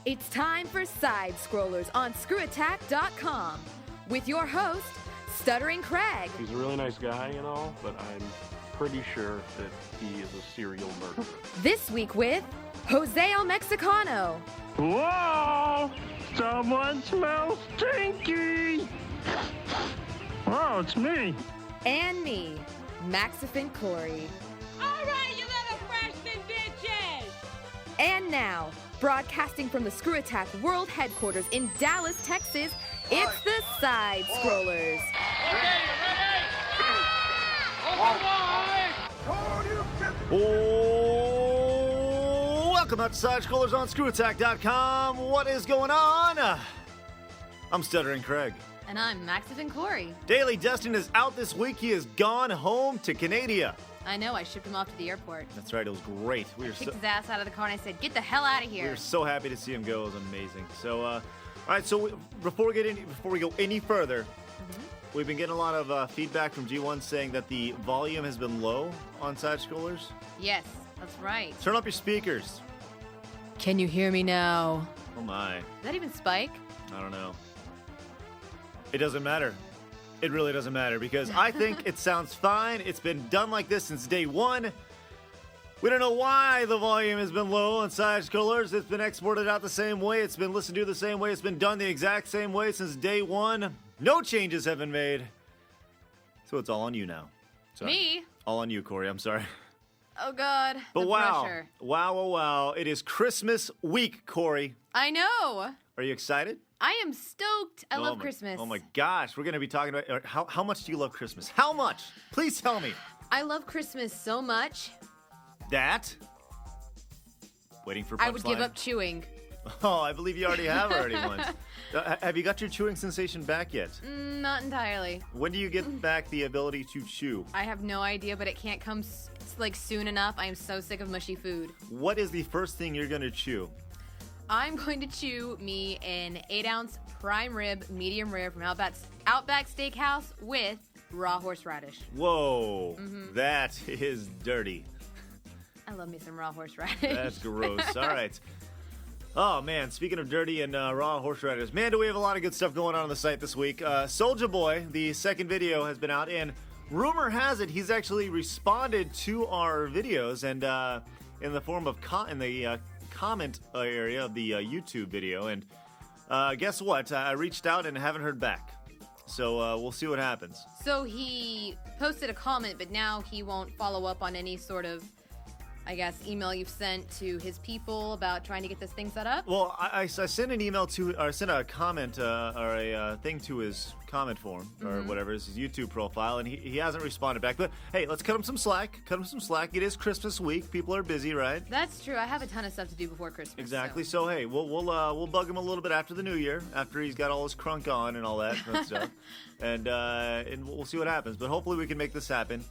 It's time for SideScrollers on ScrewAttack.com with your host, Stuttering Craig. He's a really nice guy and all, but I'm pretty sure that he is a serial murderer. This week with Jose El Mexicano. Whoa! Someone smells stinky! Oh, it's me. And me, Maxifin Corey. All right, you little freshman bitches! And now, broadcasting from the Screw Attack World Headquarters in Dallas, Texas, it's the SideScrollers. Oh, welcome out to SideScrollers on ScrewAttack.com. What is going on? I'm Stuttering Craig. And I'm Maxifin Corey. Daily Destin is out this week. He has gone home to Canada. I know, I shipped him off to the airport. That's right, it was great. I kicked his ass out of the car and I said, get the hell out of here. We were so happy to see him go. It was amazing. So, all right, so before we go any further, we've been getting a lot of feedback from G1 saying that the volume has been low on SideScrollers. Yes, that's right. Turn up your speakers. Can you hear me now? Oh my. Is that even Spike? I don't know. It doesn't matter. It really doesn't matter because I think it sounds fine. It's been done like this since day one. We don't know why the volume has been low on SideScrollers. It's been exported out the same way. It's been listened to the same way. It's been done the exact same way since day one. No changes have been made. So it's all on you now. Sorry. Me? All on you, Corey. I'm sorry. Oh, God. But the wow. pressure. Wow. It is Christmas week, Corey. I know. Are you excited? I am stoked. I love Christmas. Oh my gosh, we're going to be talking about how much do you love Christmas? How much? Please tell me. I love Christmas so much. That? Waiting for punchline. I would give up chewing. Oh, I believe you already have once. Have you got your chewing sensation back yet? Not entirely. When do you get back the ability to chew? I have no idea, but it can't come soon enough. I am so sick of mushy food. What is the first thing you're going to chew? I'm going to chew me an 8-ounce prime rib, medium rare from Outback Steakhouse with raw horseradish. Whoa, that is dirty. I love me some raw horseradish. That's gross. All right. Oh, man, speaking of dirty and raw horseradish, man, do we have a lot of good stuff going on the site this week. Soulja Boy, the second video, has been out, and rumor has it he's actually responded to our videos, and in the form of comment area of the YouTube video, and guess what? I reached out and haven't heard back. So we'll see what happens. So he posted a comment, but now he won't follow up on any sort of, I guess, email you've sent to his people about trying to get this thing set up? Well, I sent an email I sent a comment or a thing to his comment form or whatever, his YouTube profile, and he hasn't responded back. But hey, let's cut him some slack. It is Christmas week. People are busy, right? That's true. I have a ton of stuff to do before Christmas. Exactly. So hey, we'll bug him a little bit after the new year, after he's got all his crunk on and all that good stuff, and we'll see what happens. But hopefully we can make this happen.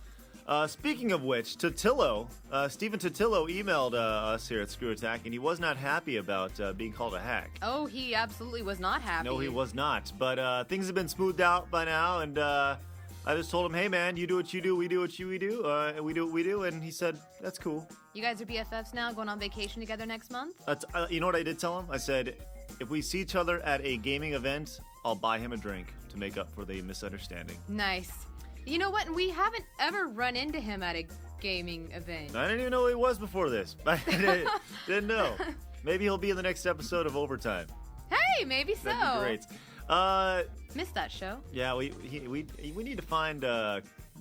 Speaking of which, Stephen Totillo emailed us here at Screw Attack, and he was not happy about being called a hack. Oh, he absolutely was not happy. No, he was not. But things have been smoothed out by now, and I just told him, hey, man, you do what you do, we do what we do, we do what we do, and he said, that's cool. You guys are BFFs now, going on vacation together next month? You know what I did tell him? I said, if we see each other at a gaming event, I'll buy him a drink to make up for the misunderstanding. Nice. You know what? And we haven't ever run into him at a gaming event. I didn't even know who he was before this. I didn't know. Maybe he'll be in the next episode of Overtime. Hey, maybe so. That'd be great. Missed that show. Yeah, we need to find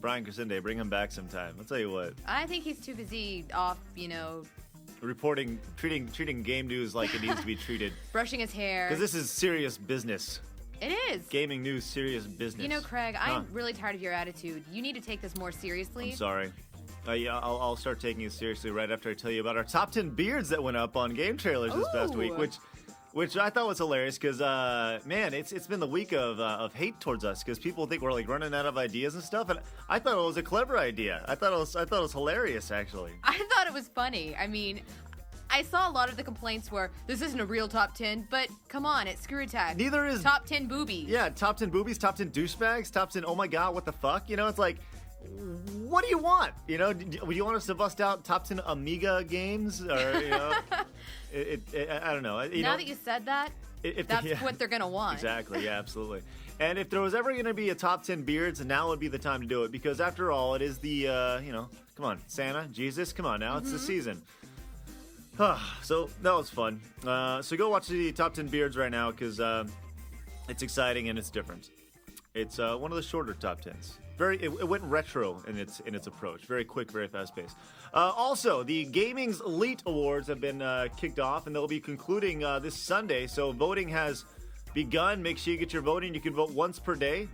Brian Crescende, bring him back sometime. I'll tell you what. I think he's too busy off, treating game news like it needs to be treated. Brushing his hair. Because this is serious business. It is. Gaming news, serious business. You know, Craig, I'm really tired of your attitude. You need to take this more seriously. I'm sorry. Yeah, I'll start taking it seriously right after I tell you about our top 10 beards that went up on game trailers this past week, which I thought was hilarious because, man, it's been the week of hate towards us because people think we're like running out of ideas and stuff, and I thought it was a clever idea. I thought it was hilarious, actually. I thought it was funny. I mean, I saw a lot of the complaints where this isn't a real top 10, but come on, it's Screw Attack. Neither is top 10 boobies. Yeah, top 10 boobies, top 10 douchebags, top 10 oh my god, what the fuck? You know, it's like what do you want? You know, do you want us to bust out top 10 Amiga games, or you know, I don't know. Now that you said that, that's what they're gonna want. Exactly. Yeah, absolutely. And if there was ever going to be a top 10 beards, now would be the time to do it, because after all, it is the come on, Santa, Jesus, come on now, it's the season. So that was fun. So go watch the top 10 beards right now, because it's exciting and it's different. It's one of the shorter top 10s. It went retro in its approach. Very quick, very fast paced. Also, the Gaming's Elite Awards have been kicked off, and they'll be concluding this Sunday. So voting has begun. Make sure you get your voting. You can vote once per day.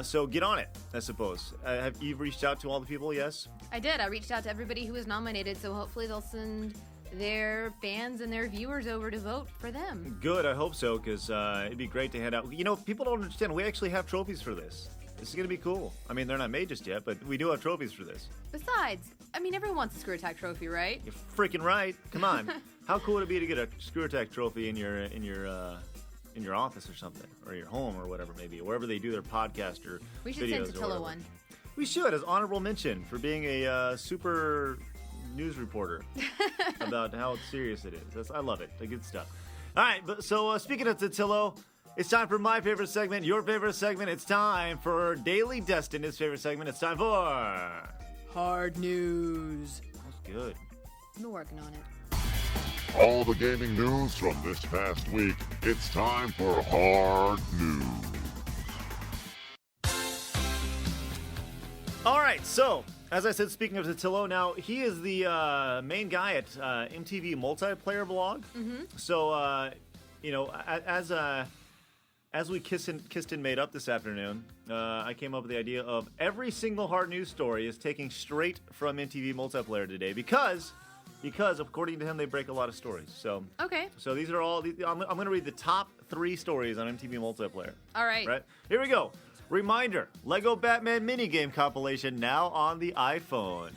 So get on it, I suppose. Have you reached out to all the people? Yes? I did. I reached out to everybody who was nominated, so hopefully they'll send their fans and their viewers over to vote for them. Good. I hope so, because it'd be great to hand out. You know, people don't understand. We actually have trophies for this. This is going to be cool. I mean, they're not made just yet, but we do have trophies for this. Besides, I mean, everyone wants a ScrewAttack trophy, right? You're freaking right. Come on. How cool would it be to get a ScrewAttack trophy in your office or something, or your home, or whatever, maybe, wherever they do their podcast or we should videos send Tatilla one. We should, as honorable mention for being a super news reporter about how serious it is. I love it. The good stuff. All right, but so speaking of Tatillo, it's time for my favorite segment, your favorite segment. It's time for Daily Destin, his favorite segment. It's time for Hard News. That's good. I've been working on it. All the gaming news from this past week. It's time for Hard News. All right, so as I said, speaking of Tatillo, now he is the main guy at MTV Multiplayer Blog. Mm-hmm. So you know, as we kissed and made up this afternoon, I came up with the idea of every single hard news story is taking straight from MTV Multiplayer today, because according to him, they break a lot of stories. So okay. So these are all. I'm going to read the top 3 stories on MTV Multiplayer. All right. Right. Here we go. Reminder: Lego Batman minigame compilation now on the iPhone.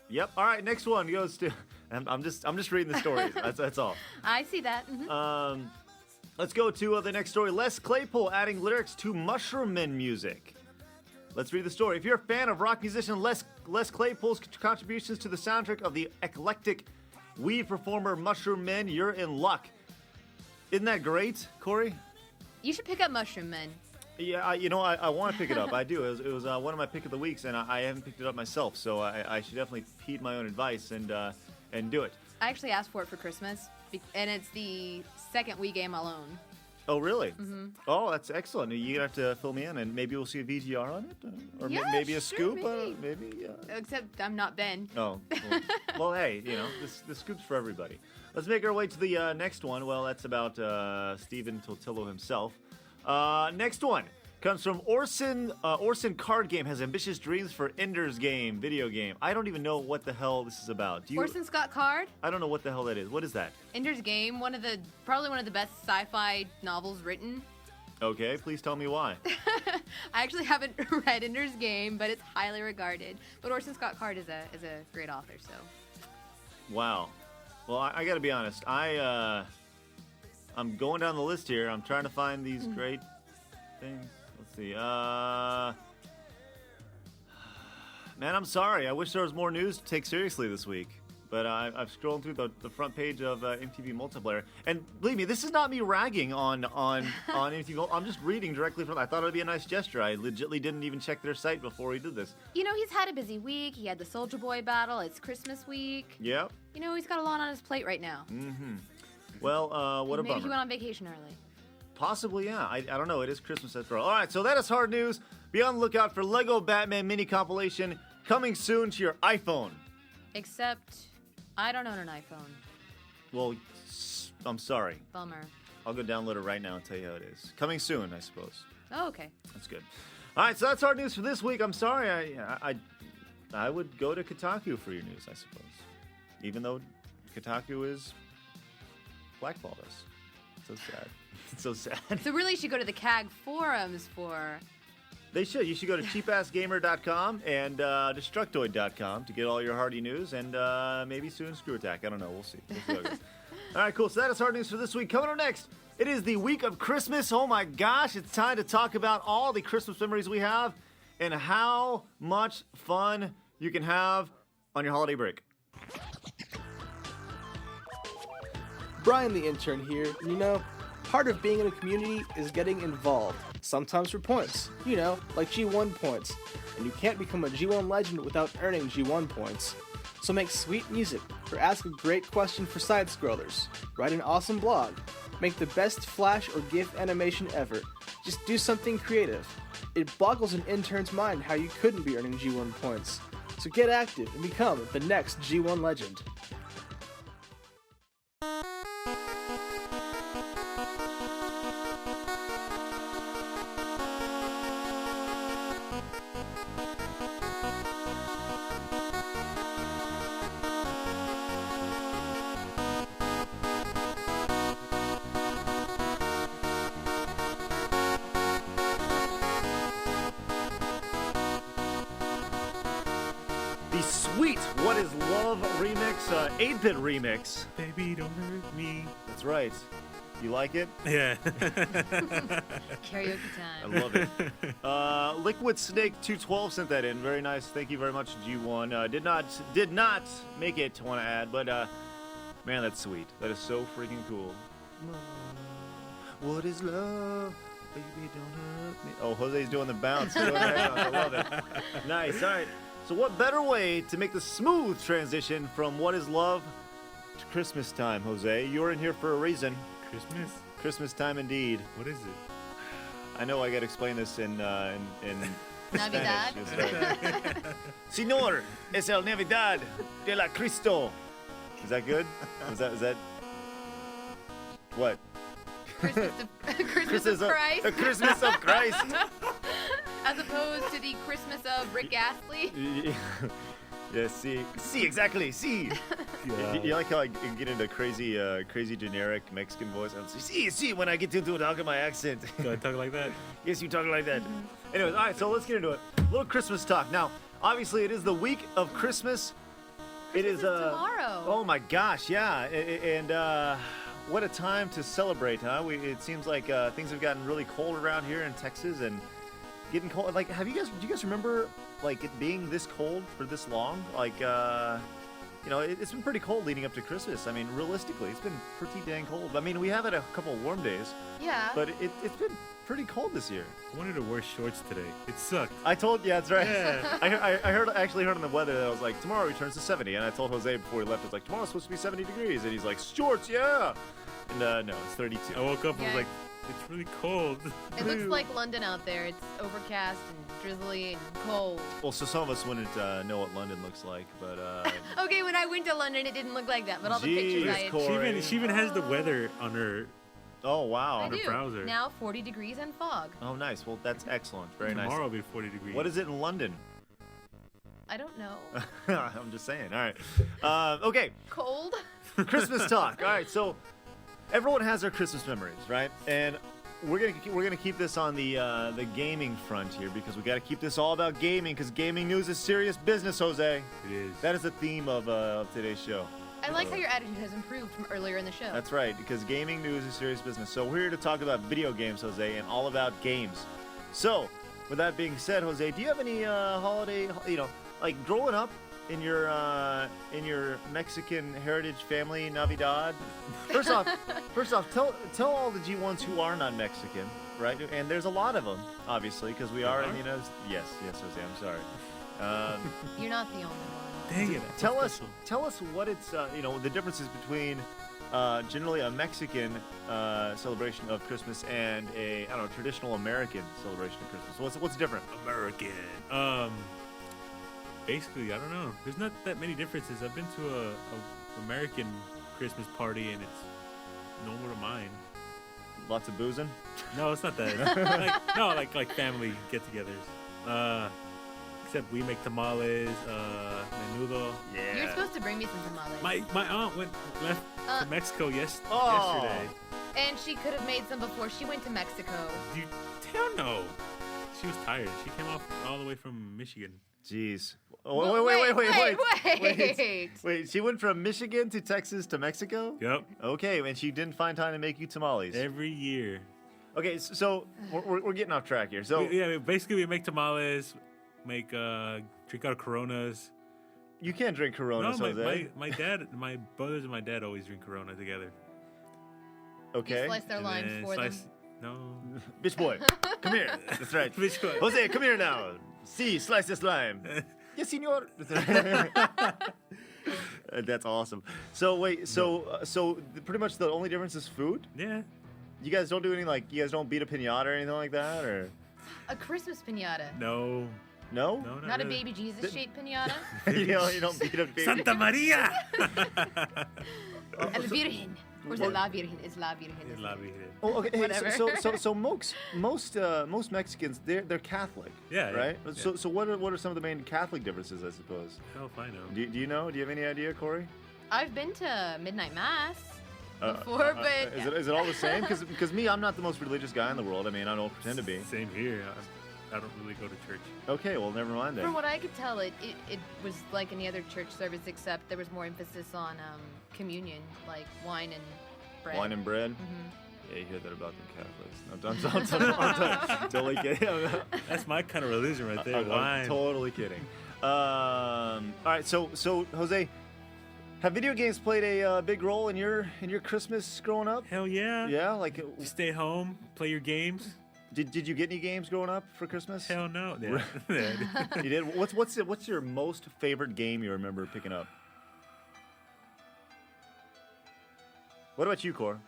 Yep. All right. Next one goes to. I'm just reading the stories. That's all. I see that. Mm-hmm. Let's go to the next story. Les Claypool adding lyrics to Mushroom Men music. Let's read the story. If you're a fan of rock musician Les Claypool's contributions to the soundtrack of the eclectic weed performer Mushroom Men, you're in luck. Isn't that great, Corey? You should pick up Mushroom Men. Yeah, I want to pick it up. I do. It was one of my pick of the weeks, and I haven't picked it up myself, so I should definitely heed my own advice and do it. I actually asked for it for Christmas, and it's the second Wii game I'll own. Oh, really? Mm-hmm. Oh, that's excellent. You're going to have to fill me in, and maybe we'll see a VGR on it? Or Yeah, maybe a sure, scoop? maybe. Maybe. Except I'm not Ben. Oh. Well, hey, the scoop's for everybody. Let's make our way to the next one. Well, that's about Stephen Totillo himself. Next one comes from Orson. Orson Card Game has ambitious dreams for Ender's Game video game. I don't even know what the hell this is about. Orson Scott Card? I don't know what the hell that is. What is that? Ender's Game, probably one of the best sci-fi novels written. Okay, please tell me why. I actually haven't read Ender's Game, but it's highly regarded. But Orson Scott Card is a great author, so. Wow. Well, I got to be honest. I'm going down the list here. I'm trying to find these great things. Let's see. Man, I'm sorry. I wish there was more news to take seriously this week. But I've scrolled through the front page of MTV Multiplayer. And believe me, this is not me ragging on MTV. I'm just reading directly from. I thought it would be a nice gesture. I legitimately didn't even check their site before we did this. You know, he's had a busy week. He had the Soulja Boy battle. It's Christmas week. Yep. You know, he's got a lot on his plate right now. Mm-hmm. Well, what a bummer. Maybe he went on vacation early. Possibly, yeah. I don't know. It is Christmas after all. All right, so that is hard news. Be on the lookout for Lego Batman mini compilation coming soon to your iPhone. Except, I don't own an iPhone. Well, I'm sorry. Bummer. I'll go download it right now and tell you how it is. Coming soon, I suppose. Oh, okay. That's good. All right, so that's hard news for this week. I'm sorry. I would go to Kotaku for your news, I suppose. Even though Kotaku is blackballed us. So sad. It's so sad. So really, you should go to the CAG forums for... They should. You should go to cheapassgamer.com and destructoid.com to get all your hardy news, and maybe soon ScrewAttack. I don't know. We'll see. We'll see how it goes. All right, cool. So that is hard news for this week. Coming up next, it is the week of Christmas. Oh my gosh, it's time to talk about all the Christmas memories we have. and how much fun you can have on your holiday break. Brian the intern here. You know, part of being in a community is getting involved. Sometimes for points, you know, like G1 points. And you can't become a G1 legend without earning G1 points. So make sweet music, or ask a great question for SideScrollers. Write an awesome blog. Make the best flash or GIF animation ever. Just do something creative. It boggles an intern's mind how you couldn't be earning G1 points. So get active and become the next G1 legend. The sweet What Is Love remix, 8-bit remix. Baby, don't hurt me. That's right. You like it? Yeah. Karaoke I time. love it. Liquid Snake 212 sent that in. Very nice. Thank you very much, G1. Did not make it to want to add, but man, that's sweet. That is so freaking cool. What is love? Baby, don't hurt me. Oh, Jose's doing the bounce. Doing the bounce. I love it. Nice. All right. So what better way to make the smooth transition from What Is Love to Christmas time, Jose? You're in here for a reason. Christmas? Christmas time indeed. What is it? I know I gotta explain this in Navidad? Spanish. That's right. Señor, es el Navidad de la Cristo. Is that good? Is that what? Christmas of Christ. The Christmas of Christ. As opposed to the Christmas of Rick Astley. Yeah, see, exactly, see. Yeah. You like how I get into crazy generic Mexican voice? I'm see, when I get to talk in my accent. Do I talk like that? Yes, you talk like that. Anyways, all right, so let's get into it. A little Christmas talk. Now, obviously, it is the week of Christmas. It is tomorrow. Oh my gosh, yeah, and what a time to celebrate, huh? It seems like things have gotten really cold around here in Texas, and getting cold. Like, do you guys remember like it being this cold for this long? Like, you know, it's been pretty cold leading up to Christmas. I mean, realistically, it's been pretty dang cold. I mean, we have had a couple of warm days, Yeah. but it's been pretty cold this year. I wanted to wear shorts today. It sucked. Yeah, that's right. Yeah. I actually heard on the weather that I was like, tomorrow returns to 70, and I told Jose before he left, it's like, tomorrow's supposed to be 70 degrees, and he's like, shorts, yeah. And no, it's 32. I woke up and Yeah. was like, it's really cold. It looks like London out there. It's overcast and drizzly and cold. Well, so some of us wouldn't know what London looks like, but Okay, when I went to London, it didn't look like that. But all the Jeez, pictures I had. Corey. She even has the weather on her. oh wow. I the do. browser. Now 40 degrees and fog. Oh nice. Well, that's excellent. Very nice. Tomorrow will be 40 degrees. What is it in London? I don't know. I'm just saying. All right. Okay. Cold? Christmas talk. All right. So everyone has their Christmas memories, right? And we're gonna keep this on the gaming front here because we got to keep this all about gaming because gaming news is serious business, Jose. It is. That is the theme of today's show. I like how your attitude has improved from earlier in the show. That's right, because gaming news is serious business. So we're here to talk about video games, Jose, and all about games. So, with that being said, Jose, do you have any holiday, like growing up in your Mexican heritage family, Navidad? First off, tell all the G1s who are not Mexican, right? And there's a lot of them, obviously, because we are in the United States. Yes, Jose, I'm sorry. You're not the only one. Dang it. Tell us what it's the differences between generally a Mexican celebration of Christmas and a traditional American celebration of Christmas. What's different? American. Basically, I don't know. There's not that many differences. I've been to a American Christmas party and it's nowhere to mine. Lots of boozing. No, it's not that. like family get-togethers. Except we make tamales, menudo. Yeah. You're supposed to bring me some tamales. My aunt left to Mexico yesterday. And she could have made some before she went to Mexico. You hell no. She was tired. She came off all the way from Michigan. Jeez. Well, Wait. She went from Michigan to Texas to Mexico? Yep. Okay, and she didn't find time to make you tamales. Every year. Okay, so we're getting off track here. So Basically we make tamales. drink out of Coronas. You can't drink Corona, No, Jose. my brothers and my dad always drink Corona together. Okay. You slice their And limes then for them. No. Bitch boy, come here. That's right. Bitch boy. Jose, come here now. See, slice this lime. Yes, senor. That's awesome. So wait, so pretty much the only difference is food? Yeah. You guys don't do anything you guys don't beat a piñata or anything like that, or A Christmas pinata. No. no? No, Not a really. baby Jesus shaped pinata. you don't beat a baby. Santa Maria. El Virgen. Or is it La Virgen? It's La Virgen. Es isn't la it? Virgen. Oh, okay. Hey, Whatever. so most Mexicans they're Catholic. Yeah, yeah, Right. yeah. So what are some of the main Catholic differences, I suppose? Hell if I know. Do you know? Do you have any idea, Corey? I've been to midnight mass before, but Is it all the same? Because me, I'm not the most religious guy in the world. I mean, I don't pretend to be. Same here. I don't really go to church. Okay, well, never mind then. from what I could tell, it was like any other church service, except there was more emphasis on communion, like wine and bread. Wine and bread. Mm-hmm. Yeah, you hear that about the Catholics. No, I'm totally kidding. That's my kind of religion right there. I'm Wine. totally kidding. All right, so Jose, have video games played a big role in your Christmas growing up? Hell yeah. Yeah, like You stay home, play your games. did you get any games growing up for Christmas? Hell no. Yeah. You did. What's your most favorite game you remember picking up? What about you, Cor?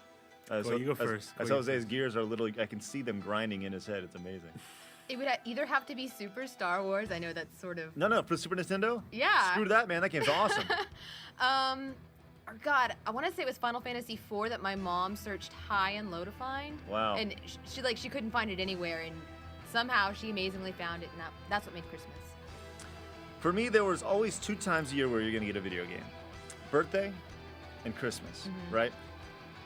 Cor, you go first. As Cor, you Jose's gears are literally, I can see them grinding in his head. It's amazing. It would either have to be Super Star Wars. I know that's sort of No, for Super Nintendo? Yeah. Screw that, man. That game's awesome. or God, I want to say it was Final Fantasy IV that my mom searched high and low to find. Wow. And she couldn't find it anywhere, and somehow she amazingly found it, and that's what made Christmas. For me, there was always 2 times a year where you're going to get a video game. Birthday and Christmas, right?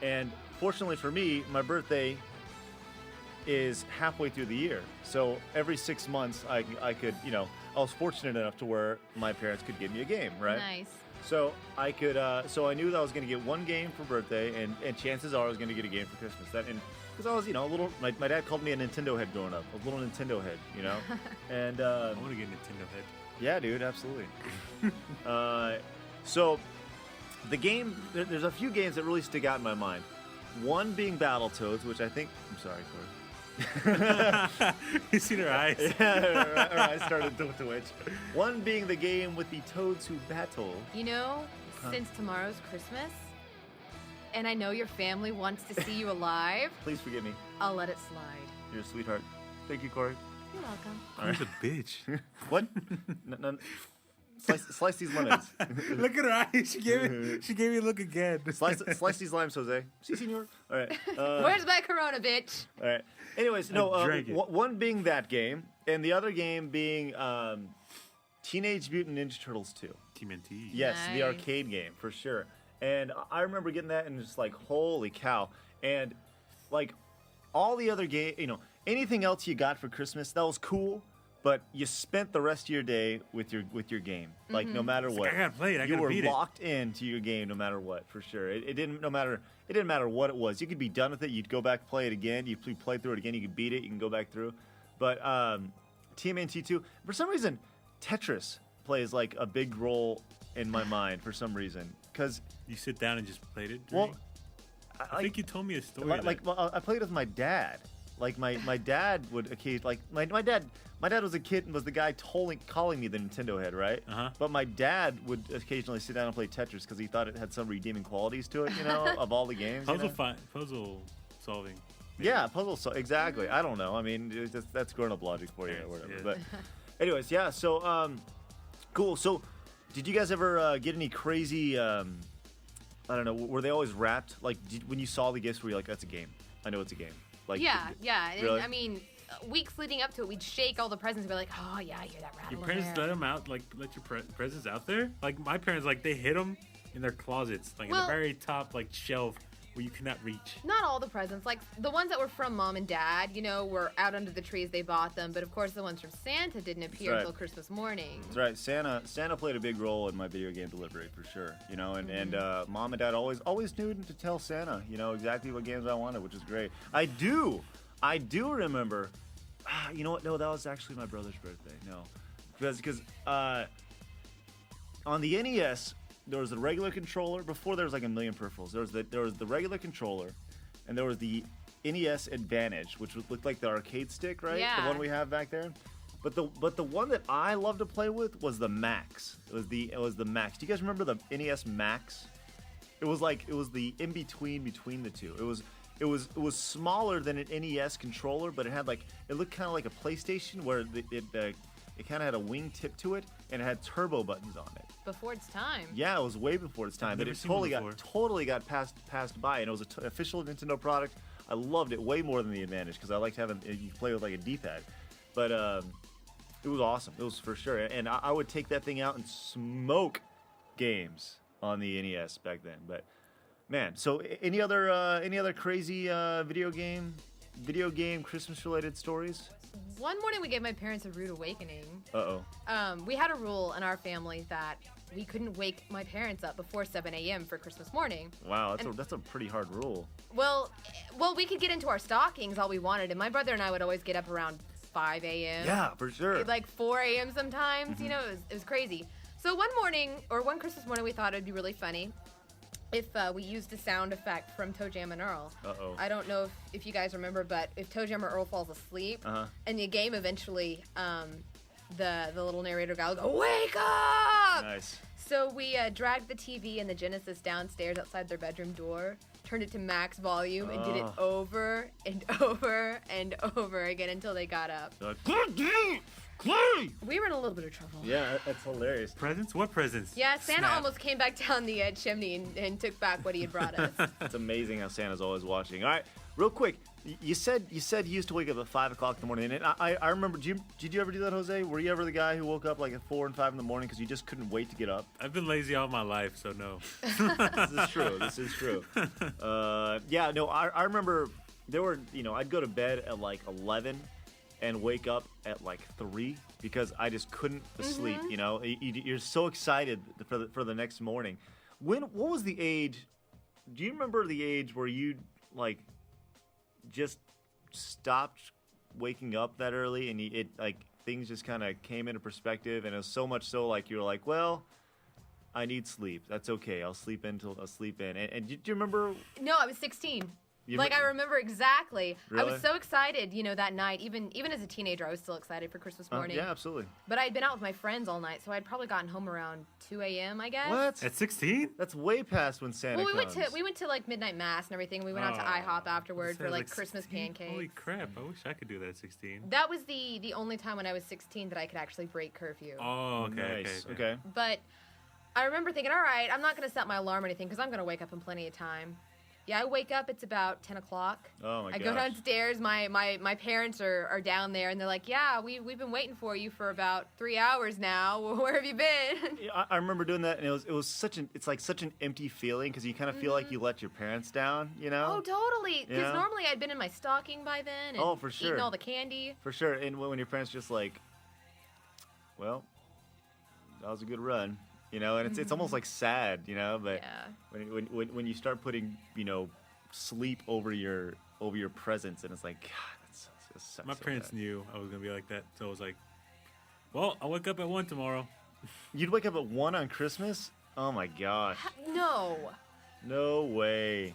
And fortunately for me, my birthday is halfway through the year. So every 6 months, I could, I was fortunate enough to where my parents could give me a game, right? Nice. So I could, so I knew that I was going to get 1 game for birthday, and chances are I was going to get a game for Christmas. Because I was, a little, my dad called me a Nintendo head growing up, a little Nintendo head, And I want to get a Nintendo head. yeah, dude, absolutely. So the game, there's a few games that really stick out in my mind. One being Battletoads, which I think, I'm sorry, Corey. You seen her eyes? Yeah, her eyes started to twitch. One being the game with the Toads Who Battle. Since tomorrow's Christmas, and I know your family wants to see you alive, Please forgive me. I'll let it slide. You're a sweetheart. Thank you, Corey. You're welcome. Who's a bitch? What? No. Slice these lemons. Look at her eyes. She gave me a look again. Slice these limes, Jose. Si, senor. All right. Where's my Corona, bitch? All right. Anyways, drank it. one being that game, and the other game being Teenage Mutant Ninja Turtles 2. TMNT. Yes, the Nice. arcade game, for sure. And I remember getting that and just like, holy cow. And like all the other game, anything else you got for Christmas, that was cool, but you spent the rest of your day with your game. Like no matter what. I gotta play it. I You gotta were beat it. locked into your game no matter what, for sure. It didn't matter what it was. You could be done with it, you'd go back, play it again, you play through it again, you could beat it, you can go back through. But TMNT 2, for some reason, Tetris plays like a big role in my mind for some reason. Because You sit down and just played it? well, I think you told me a story. I played with my dad. Like my dad would occasionally my dad was a kid and was the guy calling me the Nintendo head, right? Uh-huh. But my dad would occasionally sit down and play Tetris because he thought it had some redeeming qualities to it, of all the games. puzzle solving. Yeah, exactly. I don't know. I mean, that's grown up logic for you or whatever. Yeah. But anyways, yeah. So cool. So did you guys ever get any crazy? I don't know. Were they always wrapped? Like when you saw the gifts, were you like, "That's a game. I know it's a game." Like Yeah. And, Really? I mean, weeks leading up to it, we'd shake all the presents and be like, oh, yeah, I hear that rattle Your in parents there. let them out, like let your presents out there. Like my parents, like they hid them in their closets, like in Well- the very top, like shelf where you cannot reach. Not all the presents. Like, the ones that were from Mom and Dad, were out under the trees. They bought them. But, of course, the ones from Santa didn't appear right. until Christmas morning. That's right. Santa played a big role in my video game delivery for sure. And Mom and Dad always knew to tell Santa, exactly what games I wanted, which is great. I do remember. You know what? No, that was actually my brother's birthday. No, because on the NES there was the regular controller. Before there was like a million peripherals. There was the regular controller, and there was the NES Advantage, which looked like the arcade stick, right? Yeah. The one we have back there. But the one that I loved to play with was the Max. It was the Max. Do you guys remember the NES Max? It was the in between the two. It was smaller than an NES controller, but it looked kind of like a PlayStation where it kind of had a wing tip to it, and it had turbo buttons on it. Before its time. Yeah, it was way before its time, but it totally got passed by, and it was an official Nintendo product. I loved it way more than the Advantage because I liked having you play with like a D-pad, but it was awesome. It was for sure, and I would take that thing out and smoke games on the NES back then. But man, so any other crazy video game Christmas related stories? One morning we gave my parents a rude awakening. We had a rule in our family that we couldn't wake my parents up before 7 a.m. for Christmas morning. Wow, that's a pretty hard rule. Well, we could get into our stockings all we wanted, and my brother and I would always get up around 5 a.m. Yeah, for sure. Like 4 a.m. sometimes, you know, it was crazy. So one Christmas morning, we thought it'd be really funny if we used a sound effect from Toe Jam and Earl. I don't know if you guys remember, but if Toe Jam or Earl falls asleep, in the game eventually, the little narrator guy will go, "Wake up!" Nice. So we dragged the TV and the Genesis downstairs outside their bedroom door, turned it to max volume, and did it over and over and over again until they got up. We were in a little bit of trouble. Yeah, that's hilarious. Presents? What presents? Yeah, Santa almost came back down the chimney and took back what he had brought us. It's amazing how Santa's always watching. All right, real quick, you said you used to wake up at 5 o'clock in the morning, and I remember. Did you ever do that, Jose? Were you ever the guy who woke up like at 4 and 5 in the morning because you just couldn't wait to get up? I've been lazy all my life, so no. This is true. Yeah, no, I remember there were, I'd go to bed at like 11 and wake up at like 3 because I just couldn't sleep. You're so excited for the next morning. What was the age? Do you remember the age where you like just stopped waking up that early and things just kind of came into perspective, and it was so much so like you were like, well, I need sleep. That's okay. I'll sleep in. And do you remember? No, I was 16. I remember exactly. Really? I was so excited, that night. Even as a teenager, I was still excited for Christmas morning. Yeah, absolutely. But I'd been out with my friends all night, so I'd probably gotten home around 2 a.m., I guess. What? At 16? That's way past when Santa comes. We went to like midnight mass and everything. We went out to IHOP afterward for like Christmas 16? pancakes. Holy crap! I wish I could do that at 16. That was the only time when I was 16 that I could actually break curfew. Oh, okay, Nice. okay. But I remember thinking, all right, I'm not going to set my alarm or anything because I'm going to wake up in plenty of time. Yeah, I wake up, it's about 10 o'clock. Oh, my I gosh. go downstairs, my parents are down there, and they're like, yeah, we've been waiting for you for about 3 hours now. Where have you been? Yeah, I remember doing that, and it was such an empty feeling because you kind of feel like you let your parents down, Oh, totally. Because Yeah. normally I'd been in my stocking by then and for sure. eating all the candy. For sure, and when your parents just like, well, that was a good run, and it's almost like sad, but Yeah. when you start putting, sleep over your presence, and it's like, God, that sucks. My so parents bad. knew I was gonna be like that, so I was like, "Well, I'll wake up at 1 tomorrow." You'd wake up at 1 on Christmas? Oh my gosh. No. No way.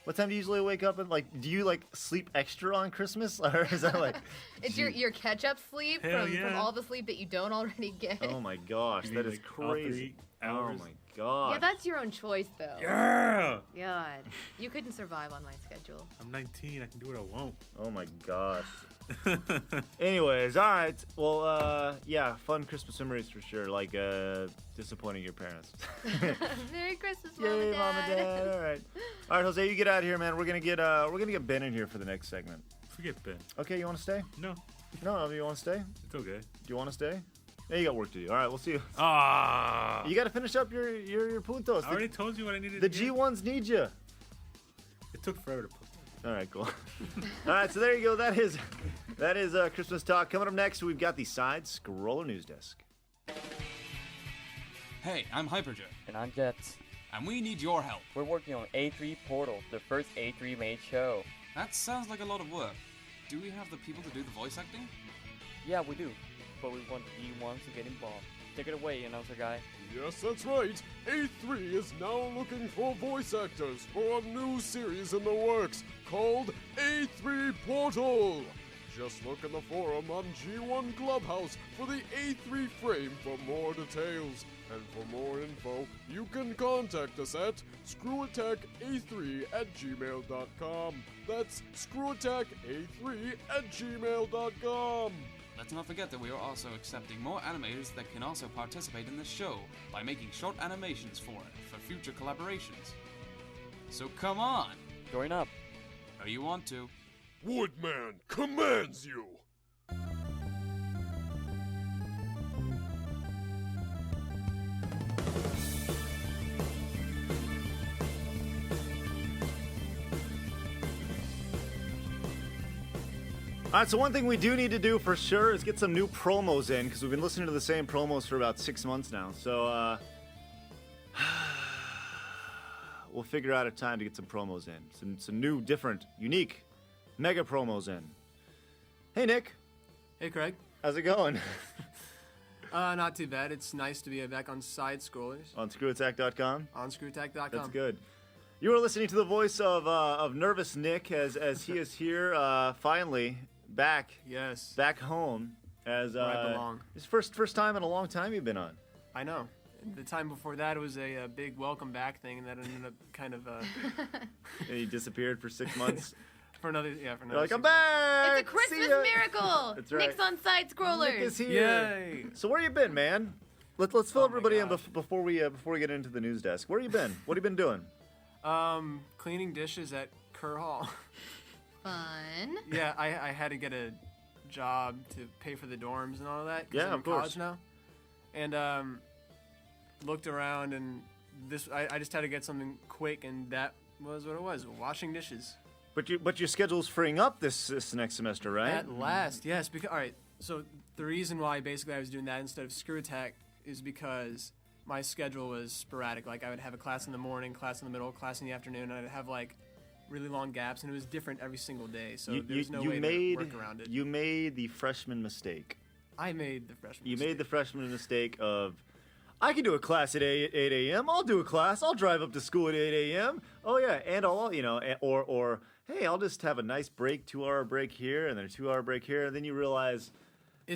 What time do you usually wake up? And do you sleep extra on Christmas, or is that like? It's your catch-up sleep Hell from yeah. all the sleep that you don't already get. Oh my gosh, that is All crazy. 3 hours. Oh my gosh. Yeah, that's your own choice, though. Yeah. God, you couldn't survive on my schedule. I'm 19. I can do what I want. Oh my gosh. Anyways, all right. Well, yeah, fun Christmas memories for sure. Disappointing your parents. Merry Christmas, Mom and Yay, Dad. Mom and Dad. All right, Jose, you get out of here, man. We're gonna get Ben in here for the next segment. Forget Ben. Okay, you want to stay? No, No, you want to stay? it's okay. Do you want to stay? Yeah, you got work to do. All right, we'll see you. Ah. You got to finish up your puntos. I already told you what I needed. The to get. G1s need you. It took forever to post. All right, cool. All right, so there you go. That is Christmas talk. Coming up next, we've got the Side Scroller News Desk. Hey, I'm Hyperjet, And I'm Jets. and we need your help. We're working on A3 Portal, the first A3 made show. That sounds like a lot of work. Do we have the people to do the voice acting? Yeah, we do. but we want the G1s to get involved. Take it away, announcer guy. Yes, that's right. A3 is now looking for voice actors for a new series in the works called A3 Portal. Just look in the forum on G1 Clubhouse for the A3 frame for more details. And for more info, you can contact us at ScrewAttackA3@gmail.com. That's ScrewAttackA3@gmail.com. Let's not forget that we are also accepting more animators that can also participate in the show by making short animations for future collaborations. So come on! Join up. Or you want to. Woodman commands you! All right, so one thing we do need to do for sure is get some new promos in, because we've been listening to the same promos for about 6 months now. So we'll figure out a time to get some promos in. Some new, different, unique, mega promos in. Hey, Nick. Hey, Craig. How's it going? Not too bad. It's nice to be back on SideScrollers. On ScrewAttack.com? On ScrewAttack.com. That's good. You are listening to the voice of Nervous Nick as he is here finally back. Yes. Back home as where I belong. It's first time in a long time you've been on. I know. The time before that was a big welcome back thing, and that ended up kind of. And he disappeared for 6 months. For another. You're like, I'm back. It's a Christmas miracle. That's right. Nick's on SideScrollers. Nick is here. Yay. So where you been, man? Let's fill everybody in before we get into the news desk. Where you been? What have you been doing? Cleaning dishes at Kerr Hall. Fun. Yeah, I had to get a job to pay for the dorms and all of that. 'Cause Yeah, I'm in of course. college now. And looked around, and I just had to get something quick, and that was what it was: washing dishes. But your schedule's freeing up this next semester, right? At last, yes. Because all right, so the reason why basically I was doing that instead of Screw Attack is because my schedule was sporadic. Like I would have a class in the morning, class in the middle, class in the afternoon, and I'd have like really long gaps, and it was different every single day. So there's no way to work around it. You made the freshman mistake. I made the freshman You mistake. made the freshman mistake of, I can do a class at 8 a.m. I'll do a class. I'll drive up to school at 8 a.m. Oh yeah, and I'll or hey, I'll just have a nice break, 2-hour break here, and then a 2-hour break here, and then you realize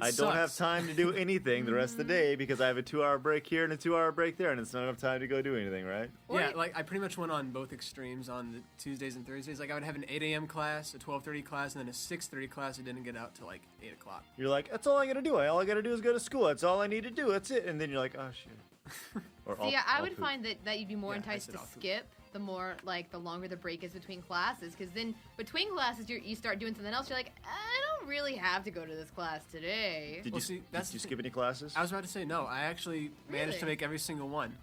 I don't have time to do anything the rest of the day because I have a 2-hour break here and a 2-hour break there, and it's not enough time to go do anything, right? Yeah, like I pretty much went on both extremes on the Tuesdays and Thursdays. Like I would have an 8 a.m. class, a 12:30 class, and then a 6:30 class. I didn't get out till like 8 o'clock. You're like, that's all I gotta do. All I gotta do is go to school. That's all I need to do. That's it. And then you're like, oh shit. See, I would find that you'd be more enticed to skip the more, like, the longer the break is between classes, because then between classes you start doing something else. You're like, I don't really have to go to this class today. Did you skip any classes? I was about to say no. I actually managed to make every single one,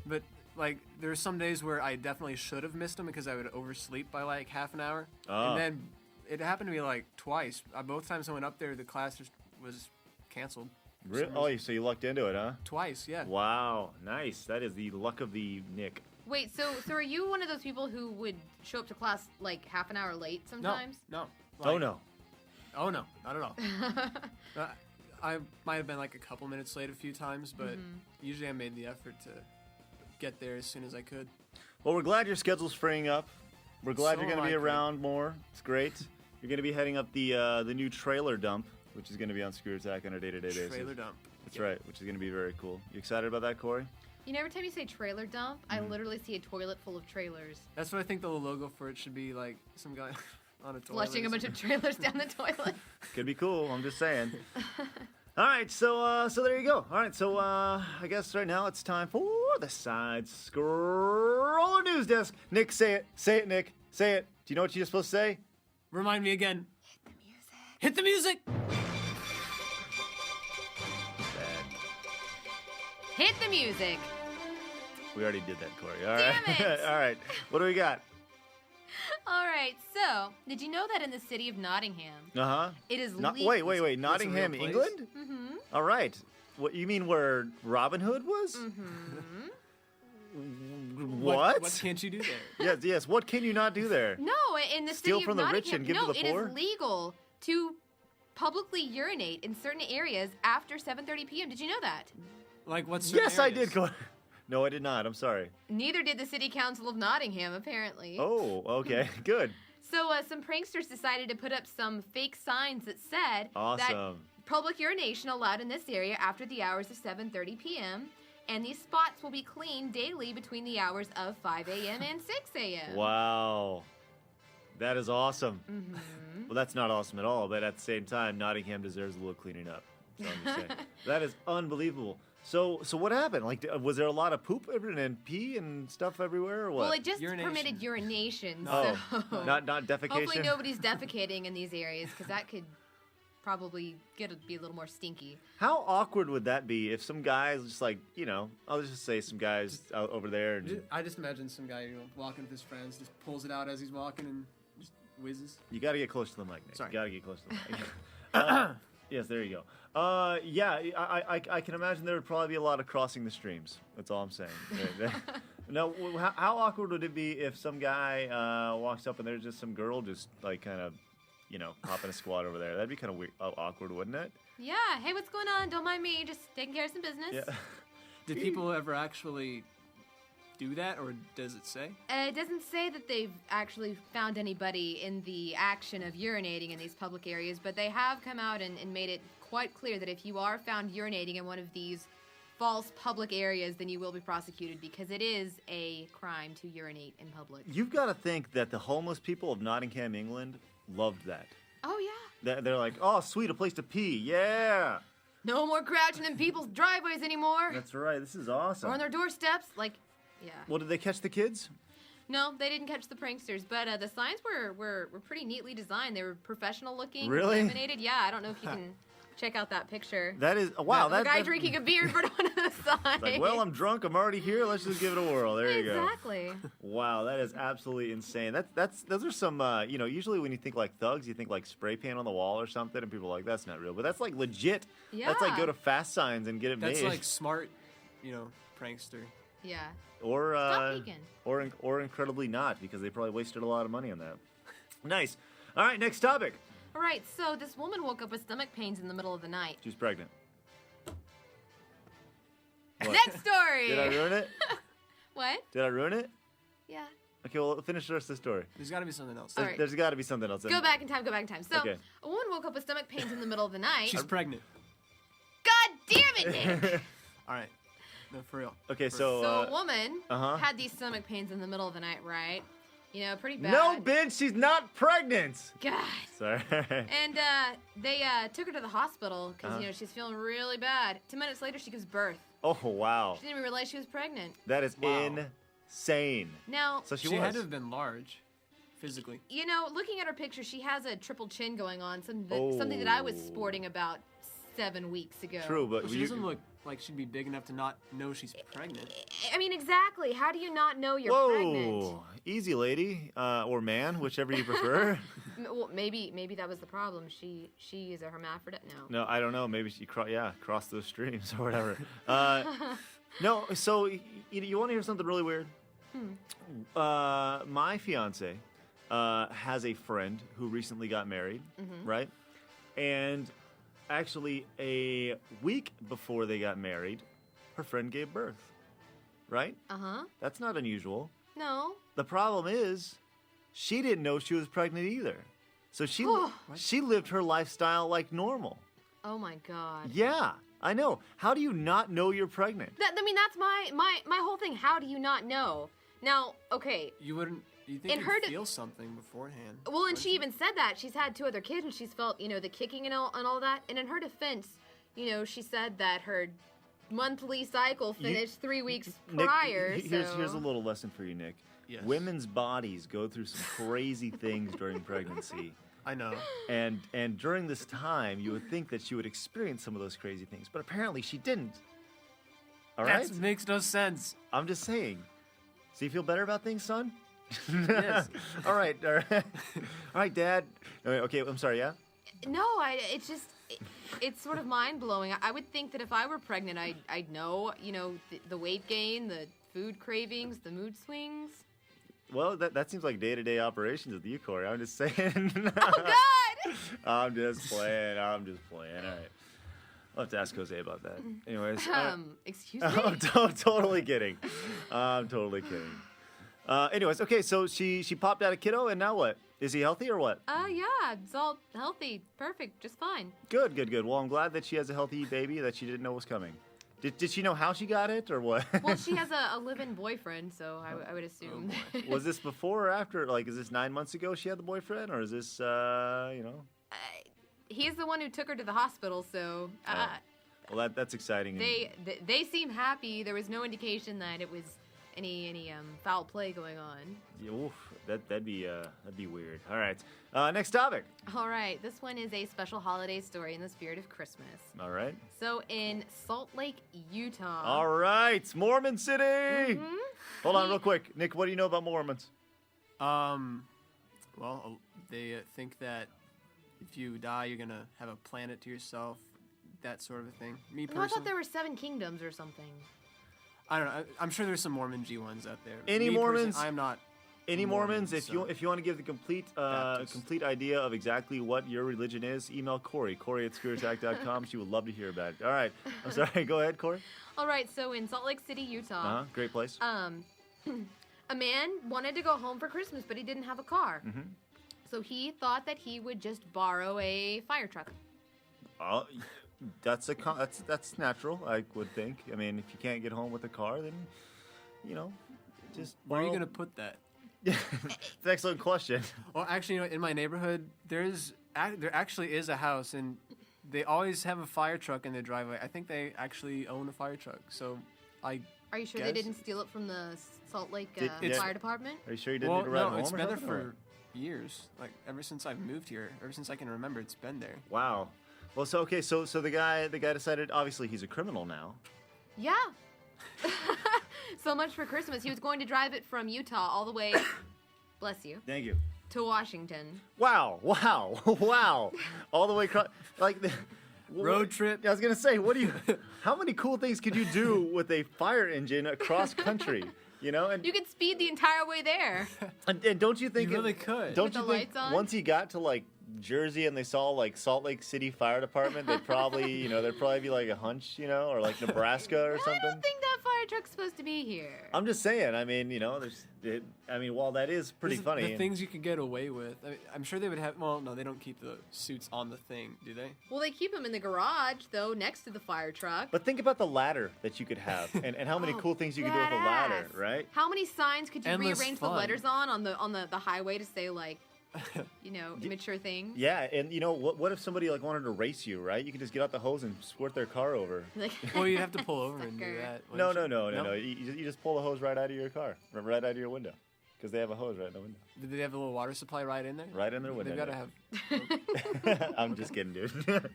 but like there were some days where I definitely should have missed them because I would oversleep by like half an hour, and then it happened to me like twice. Both times I went up there, the class just was canceled. Really? Oh, so you lucked into it, huh? Twice, yeah. Wow, nice. That is the luck of the Nick. Wait, so are you one of those people who would show up to class like half an hour late sometimes? No. Oh no, not at all. I might have been like a couple minutes late a few times, but usually I made the effort to get there as soon as I could. Well, we're glad your schedule's freeing up. We're glad you're going to be around more. It's great. You're going to be heading up the new trailer dump, which is going to be on Screw Attack on a day-to-day basis. Trailer dump. That's right, which is going to be very cool. You excited about that, Corey? You know, every time you say trailer dump, I literally see a toilet full of trailers. That's what I think the logo for it should be, like some guy on a toilet. Flushing a bunch of trailers down the toilet. Could be cool, I'm just saying. All right, so there you go. All right, so I guess right now it's time for the Side Scroller News Desk. Nick, say it. Say it, Nick. Say it. Do you know what you're supposed to say? Remind me again. Hit the music! Hit the music! We already did that, Corey. All right. Damn it! All right. What do we got? All right, so, did you know that in the city of Nottingham, it is legal... Wait. Nottingham, England? Mm-hmm. All right. What, you mean where Robin Hood was? Mm-hmm. What? What can't you do there? Yes. What can you not do there? No, in the Steal city from of the rich Nottingham... and give to the poor? No, it is legal to publicly urinate in certain areas after 7:30 p.m. Did you know that? Like what's? Yes, I did. No, I did not. I'm sorry. Neither did the City Council of Nottingham, apparently. Oh, okay. Good. So some pranksters decided to put up some fake signs that said that Awesome. public urination allowed in this area after the hours of 7:30 p.m. And these spots will be cleaned daily between the hours of 5 a.m. and 6 a.m. Wow. That is awesome. Mm-hmm. Well, that's not awesome at all, but at the same time, Nottingham deserves a little cleaning up. So I'm just saying. That is unbelievable. So what happened? Like, was there a lot of poop and pee and stuff everywhere, or what? Well, it just permitted urination, Oh, so not defecation? hopefully nobody's defecating in these areas, because that could probably be a little more stinky. How awkward would that be if some guys just like, I'll just say some guys out over there. And I just imagine some guy walking with his friends, just pulls it out as he's walking and just whizzes. You got to get close to the mic, Nick. Sorry. You got to get close to the mic. Yes, there you go. Yeah, I can imagine there would probably be a lot of crossing the streams. That's all I'm saying. Now, how awkward would it be if some guy walks up and there's just some girl just like kind of, popping a squat over there? That'd be kind of weird, awkward, wouldn't it? Yeah. Hey, what's going on? Don't mind me. Just taking care of some business. Yeah. Did people ever actually do that, or does it say? It doesn't say that they've actually found anybody in the action of urinating in these public areas, but they have come out and made it quite clear that if you are found urinating in one of these false public areas, then you will be prosecuted, because it is a crime to urinate in public. You've got to think that the homeless people of Nottingham, England, loved that. Oh, yeah. They're like, oh, sweet, a place to pee, yeah. No more crouching in people's driveways anymore. That's right, this is awesome. Or on their doorsteps. Like, yeah. Well, did they catch the kids? No, they didn't catch the pranksters, but the signs were pretty neatly designed. They were professional looking. Really? Laminated. Yeah, I don't know if you can check out that picture. That is, wow. The guy drinking a beer put on the sign. Like, well, I'm drunk, I'm already here, let's just give it a whirl. There you go. Exactly. Wow, that is absolutely insane. Those are some, usually when you think like thugs, you think like spray paint on the wall or something, and people are like, that's not real. But that's like legit. Yeah. That's like go to fast signs and get it That's made. like smart, prankster. Yeah. Or incredibly not, because they probably wasted a lot of money on that. Nice. All right, next topic. All right, so this woman woke up with stomach pains in the middle of the night. She's pregnant. What? Next story. Did I ruin it? What? Did I ruin it? Yeah. Okay, well, finish the rest of the story. There's got to be something else. There's got to be something else. Go back in time. So, okay. A woman woke up with stomach pains in the middle of the night. She's pregnant. God damn it, Nick! All right. No, for real. Okay, so... a woman had these stomach pains in the middle of the night, right? Pretty bad. No, bitch, she's not pregnant! God. Sorry. And they took her to the hospital because, she's feeling really bad. 2 minutes later, she gives birth. Oh, wow. She didn't even realize she was pregnant. That is insane. Now... So she had to have been large, physically. Looking at her picture, she has a triple chin going on, something that I was sporting about 7 weeks ago. True, but... Well, she doesn't look like she'd be big enough to not know she's pregnant. I mean, exactly. How do you not know you're pregnant? Easy, lady. Or man, whichever you prefer. Well, maybe that was the problem. She is a hermaphrodite. No, I don't know. Maybe she crossed those streams or whatever. No, so you want to hear something really weird? My fiance has a friend who recently got married, right? And actually, a week before they got married, her friend gave birth, right? That's not unusual. No. The problem is, she didn't know she was pregnant either. So she lived her lifestyle like normal. Oh my God. Yeah, I know. How do you not know you're pregnant? That's my whole thing. How do you not know? Now, okay. You think you'd feel something beforehand. Well, and she even said that. She's had 2 other kids, and she's felt, the kicking and all that. And in her defense, she said that her monthly cycle finished 3 weeks prior. Nick, here's a little lesson for you, Nick. Yes. Women's bodies go through some crazy things during pregnancy. I know. And during this time, you would think that she would experience some of those crazy things, but apparently she didn't. All right? That makes no sense. I'm just saying. So you feel better about things, son? Yes. All right. All right, Dad. Okay, I'm sorry, yeah? No, it's sort of mind-blowing. I would think that if I were pregnant, I'd know, the weight gain, the food cravings, the mood swings. Well, that seems like day-to-day operations at the U-Corps. I'm just saying. Oh, God! I'm just playing. All right. I'll have to ask Jose about that. Anyways. Excuse me? I'm totally kidding. Anyways, okay, so she popped out a kiddo, and now what? Is he healthy or what? Yeah, it's all healthy. Perfect, just fine. Good. Well, I'm glad that she has a healthy baby that she didn't know was coming. Did she know how she got it, or what? Well, she has a live-in boyfriend, so I would assume. Was this before or after? Like, is this 9 months ago she had the boyfriend, or is this, He's the one who took her to the hospital, so... Well, that's exciting. They seem happy. There was no indication that it was any foul play going on. Yeah, oof, that'd be weird. All right, next topic. All right, this one is a special holiday story in the spirit of Christmas. All right. So in Salt Lake, Utah. All right, Mormon City. Mm-hmm. Hold on, real quick, Nick. What do you know about Mormons? Well, they think that if you die, you're gonna have a planet to yourself, that sort of a thing. Me personally, I thought there were 7 kingdoms or something. I don't know. I'm sure there's some Mormon G1s out there. Any Mormons? I'm not. Any Mormons? If you want to give the complete idea of exactly what your religion is, email Corey at ScrewAttack.com. She would love to hear about it. All right. I'm sorry. Go ahead, Corey. All right. So in Salt Lake City, Utah. Great place. A man wanted to go home for Christmas, but he didn't have a car. Mm-hmm. So he thought that he would just borrow a fire truck. That's natural, I would think. I mean, if you can't get home with a car, then just. Where are you gonna put that? It's an excellent question. Well, actually, in my neighborhood, there actually is a house, and they always have a fire truck in their driveway. I think they actually own a fire truck. So, Are you sure they didn't steal it from the Salt Lake Fire Department? Are you sure you didn't need to ride home? It's been there for years. Like ever since I've moved here, ever since I can remember, it's been there. Wow. Well, so the guy decided. Obviously, he's a criminal now. Yeah. So much for Christmas. He was going to drive it from Utah all the way. Bless you. Thank you. To Washington. Wow. All the way across, road trip. I was gonna say, how many cool things could you do with a fire engine across country? And you could speed the entire way there. And don't you think you really could? Don't you think once he got to Jersey and they saw Salt Lake City Fire Department, they'd probably there'd probably be a hunch, or Nebraska or something. I don't think that fire truck's supposed to be here. I'm just saying. I mean, while that is pretty funny. The things you could get away with. I'm sure they would have. Well, no, they don't keep the suits on the thing, do they? Well, they keep them in the garage though, next to the fire truck. But think about the ladder that you could have, and how many cool things you could do with a ladder, right? How many signs could you Endless rearrange fun. the letters on the highway to say immature things? Yeah, and what if somebody wanted to race you, right? You could just get out the hose and squirt their car over. Well, you have to pull over and do that. No. You just pull the hose right out of your car, right out of your window, because they have a hose right in the window. Did they have a little water supply right in there? Right in their window. They've got to have. I'm just kidding, dude.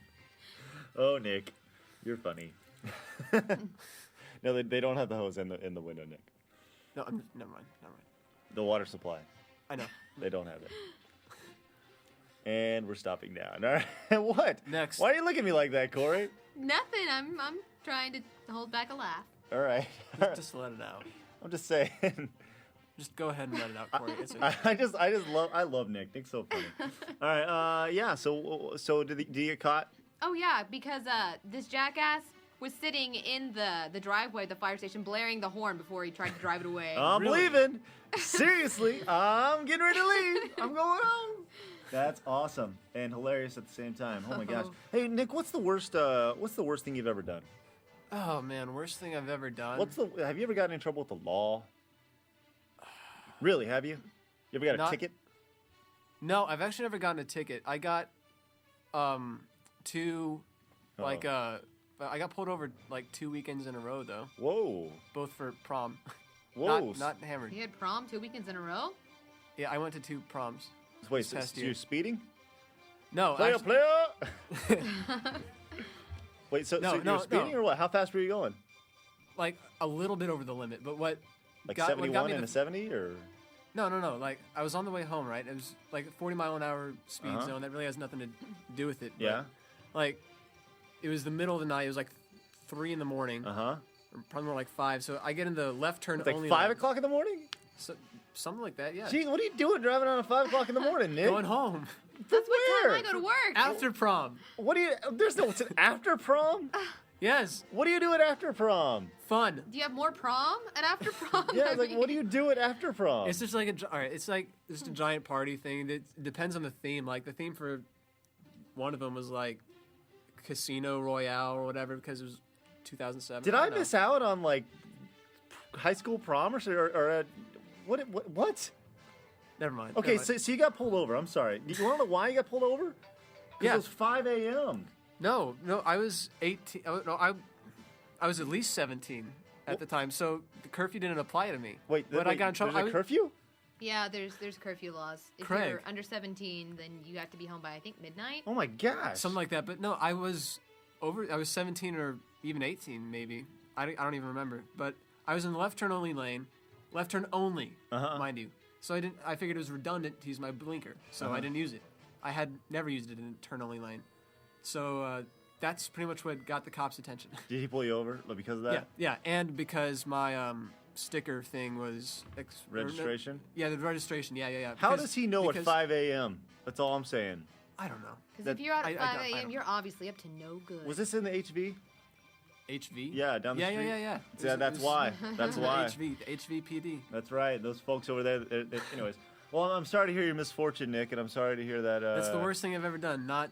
Oh, Nick, you're funny. No, they don't have the hose in the window, Nick. No, never mind. The water supply. I know. They don't have it. And we're stopping now. All right. What? Next. Why are you looking at me like that, Corey? Nothing. I'm trying to hold back a laugh. All right. Just let it out. I'm just saying. Just go ahead and let it out, Corey. I love Nick. Nick's so funny. All right. Yeah. So did he get caught? Oh yeah, because this jackass was sitting in the driveway at the fire station blaring the horn before he tried to drive it away. I'm leaving. Seriously, I'm getting ready to leave. I'm going home. That's awesome and hilarious at the same time. Oh my gosh. Hey Nick, what's the worst thing you've ever done? Oh man, worst thing I've ever done. Have you ever gotten in trouble with the law? Really, have you? You ever got a ticket? No, I've actually never gotten a ticket. I got I got pulled over 2 weekends in a row though. Whoa. Both for prom. Whoa. Not hammered. You had prom 2 weekends in a row? Yeah, I went to 2 proms. Wait, so you're speeding? No. Player. Wait, so you're speeding or what? How fast were you going? A little bit over the limit, but what? 71 and a 70 or? No. I was on the way home, right? It was a 40-mile-an-hour speed zone. That really has nothing to do with it. Yeah. But, it was the middle of the night. It was 3 in the morning. Uh-huh. Or probably more 5. So I get in the left turn it's only. 5 o'clock in the morning? Something like that, yeah. Gee, what are you doing driving on at 5 o'clock in the morning, Nick? Going home. That's what time I go to work. After prom. What do you? There's no. It's an after prom. Yes. What do you do at after prom? Fun. Do you have more prom and after prom? Yeah, like what do you do at after prom? It's just like it's like just a giant party thing. It depends on the theme. Like the theme for one of them was like Casino Royale or whatever because it was 2007. Did I miss out on like high school prom or what? Never mind. Okay, never mind. so you got pulled over. I'm sorry. You want to know why you got pulled over? Yeah. It was 5 a.m. No, I was 18. I was at least 17 at the time, so the curfew didn't apply to me. Wait, I got in trouble. There's a curfew? Yeah, there's curfew laws. If Craig. you're under 17, then you have to be home by I think midnight. Oh my gosh. Something like that. But no, I was 17 or even 18 maybe. I don't even remember. But I was in the left turn only lane, left turn only, mind you. So I figured it was redundant to use my blinker, so I didn't use it. I had never used it in turn only lane. So that's pretty much what got the cops' attention. Did he pull you over because of that? Yeah, and because my sticker thing was registration. The registration. Yeah. How does he know at 5 a.m.? That's all I'm saying. I don't know. Because if you're out at 5 a.m., you're obviously up to no good. Was this in the HV? HV? Yeah, down the street. Yeah. Yeah, that's why. That's why. HVPD. That's right. Those folks over there. Anyways, well, I'm sorry to hear your misfortune, Nick, and I'm sorry to hear that. That's the worst thing I've ever done. Not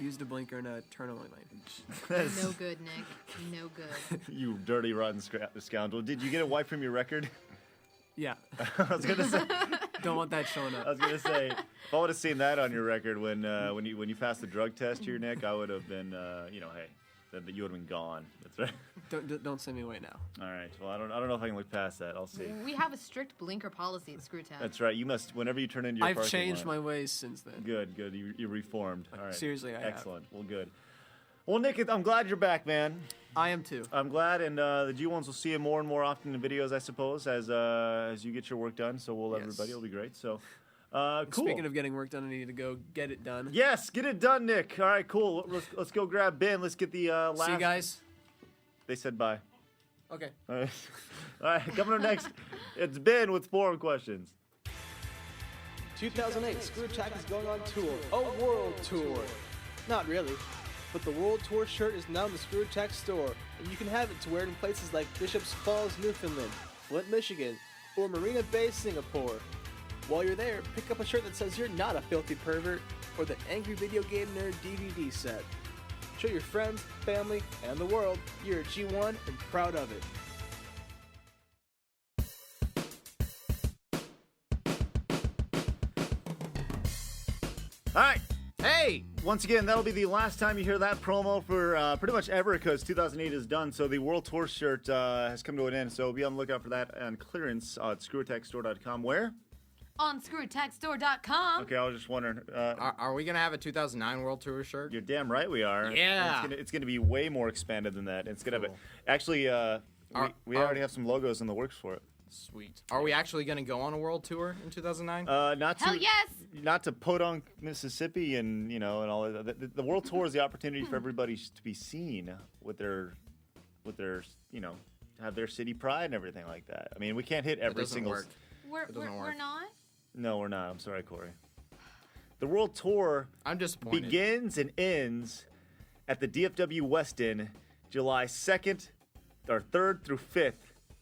used a blinker in a turn only lane. No good, Nick. No good. You dirty, rotten scoundrel. Did you get a wipe from your record? Yeah. I was gonna say. Don't want that showing up. I was gonna say, if I would have seen that on your record when you passed the drug test here, Nick, I would have been, hey, that you would have been gone. That's right. Don't send me away now. All right. Well, I don't know if I can look past that. I'll see. We have a strict blinker policy at ScrewAttack. That's right. You must, whenever you turn into your I've parking changed lot. my ways since then. Good. You reformed. All right. Seriously, I have. Excellent. Well, good. Well, Nick, I'm glad you're back, man. I am too. I'm glad, and the G1s will see you more and more often in videos, I suppose, as you get your work done. So will everybody. It'll be great. So. Cool. Speaking of getting work done, I need to go get it done. Yes, get it done, Nick. All right, cool. Let's go grab Ben. Let's get the last. See you guys. They said bye. Okay. All right. Coming up next, it's Ben with forum questions. 2008, ScrewAttack is going on tour, a world tour. Not really, but the World Tour shirt is now in the ScrewAttack store, and you can have it to wear in places like Bishop's Falls, Newfoundland, Flint, Michigan, or Marina Bay, Singapore. While you're there, pick up a shirt that says you're not a filthy pervert, or the Angry Video Game Nerd DVD set. Show your friends, family, and the world you're a G1 and proud of it. All right. Hey! Once again, that'll be the last time you hear that promo for pretty much ever because 2008 is done. So the World Tour shirt has come to an end. So be on the lookout for that on clearance at ScrewAttackStore.com. Where? On ScrewAttackStore.com. Okay, I was just wondering. Are we going to have a 2009 World Tour shirt? You're damn right we are. Yeah. It's going to be way more expanded than that. It's going to have actually, we already have some logos in the works for it. Sweet. Are we actually going to go on a world tour in 2009? Hell yes! Not to Podunk, Mississippi, and and all of that. The world tour is the opportunity for everybody to be seen with their have their city pride and everything like that. I mean, we can't hit every single. Work. We're not. No, we're not. I'm sorry, Corey. The world tour I'm disappointed. begins and ends at the DFW Westin July 2nd or 3rd through 5th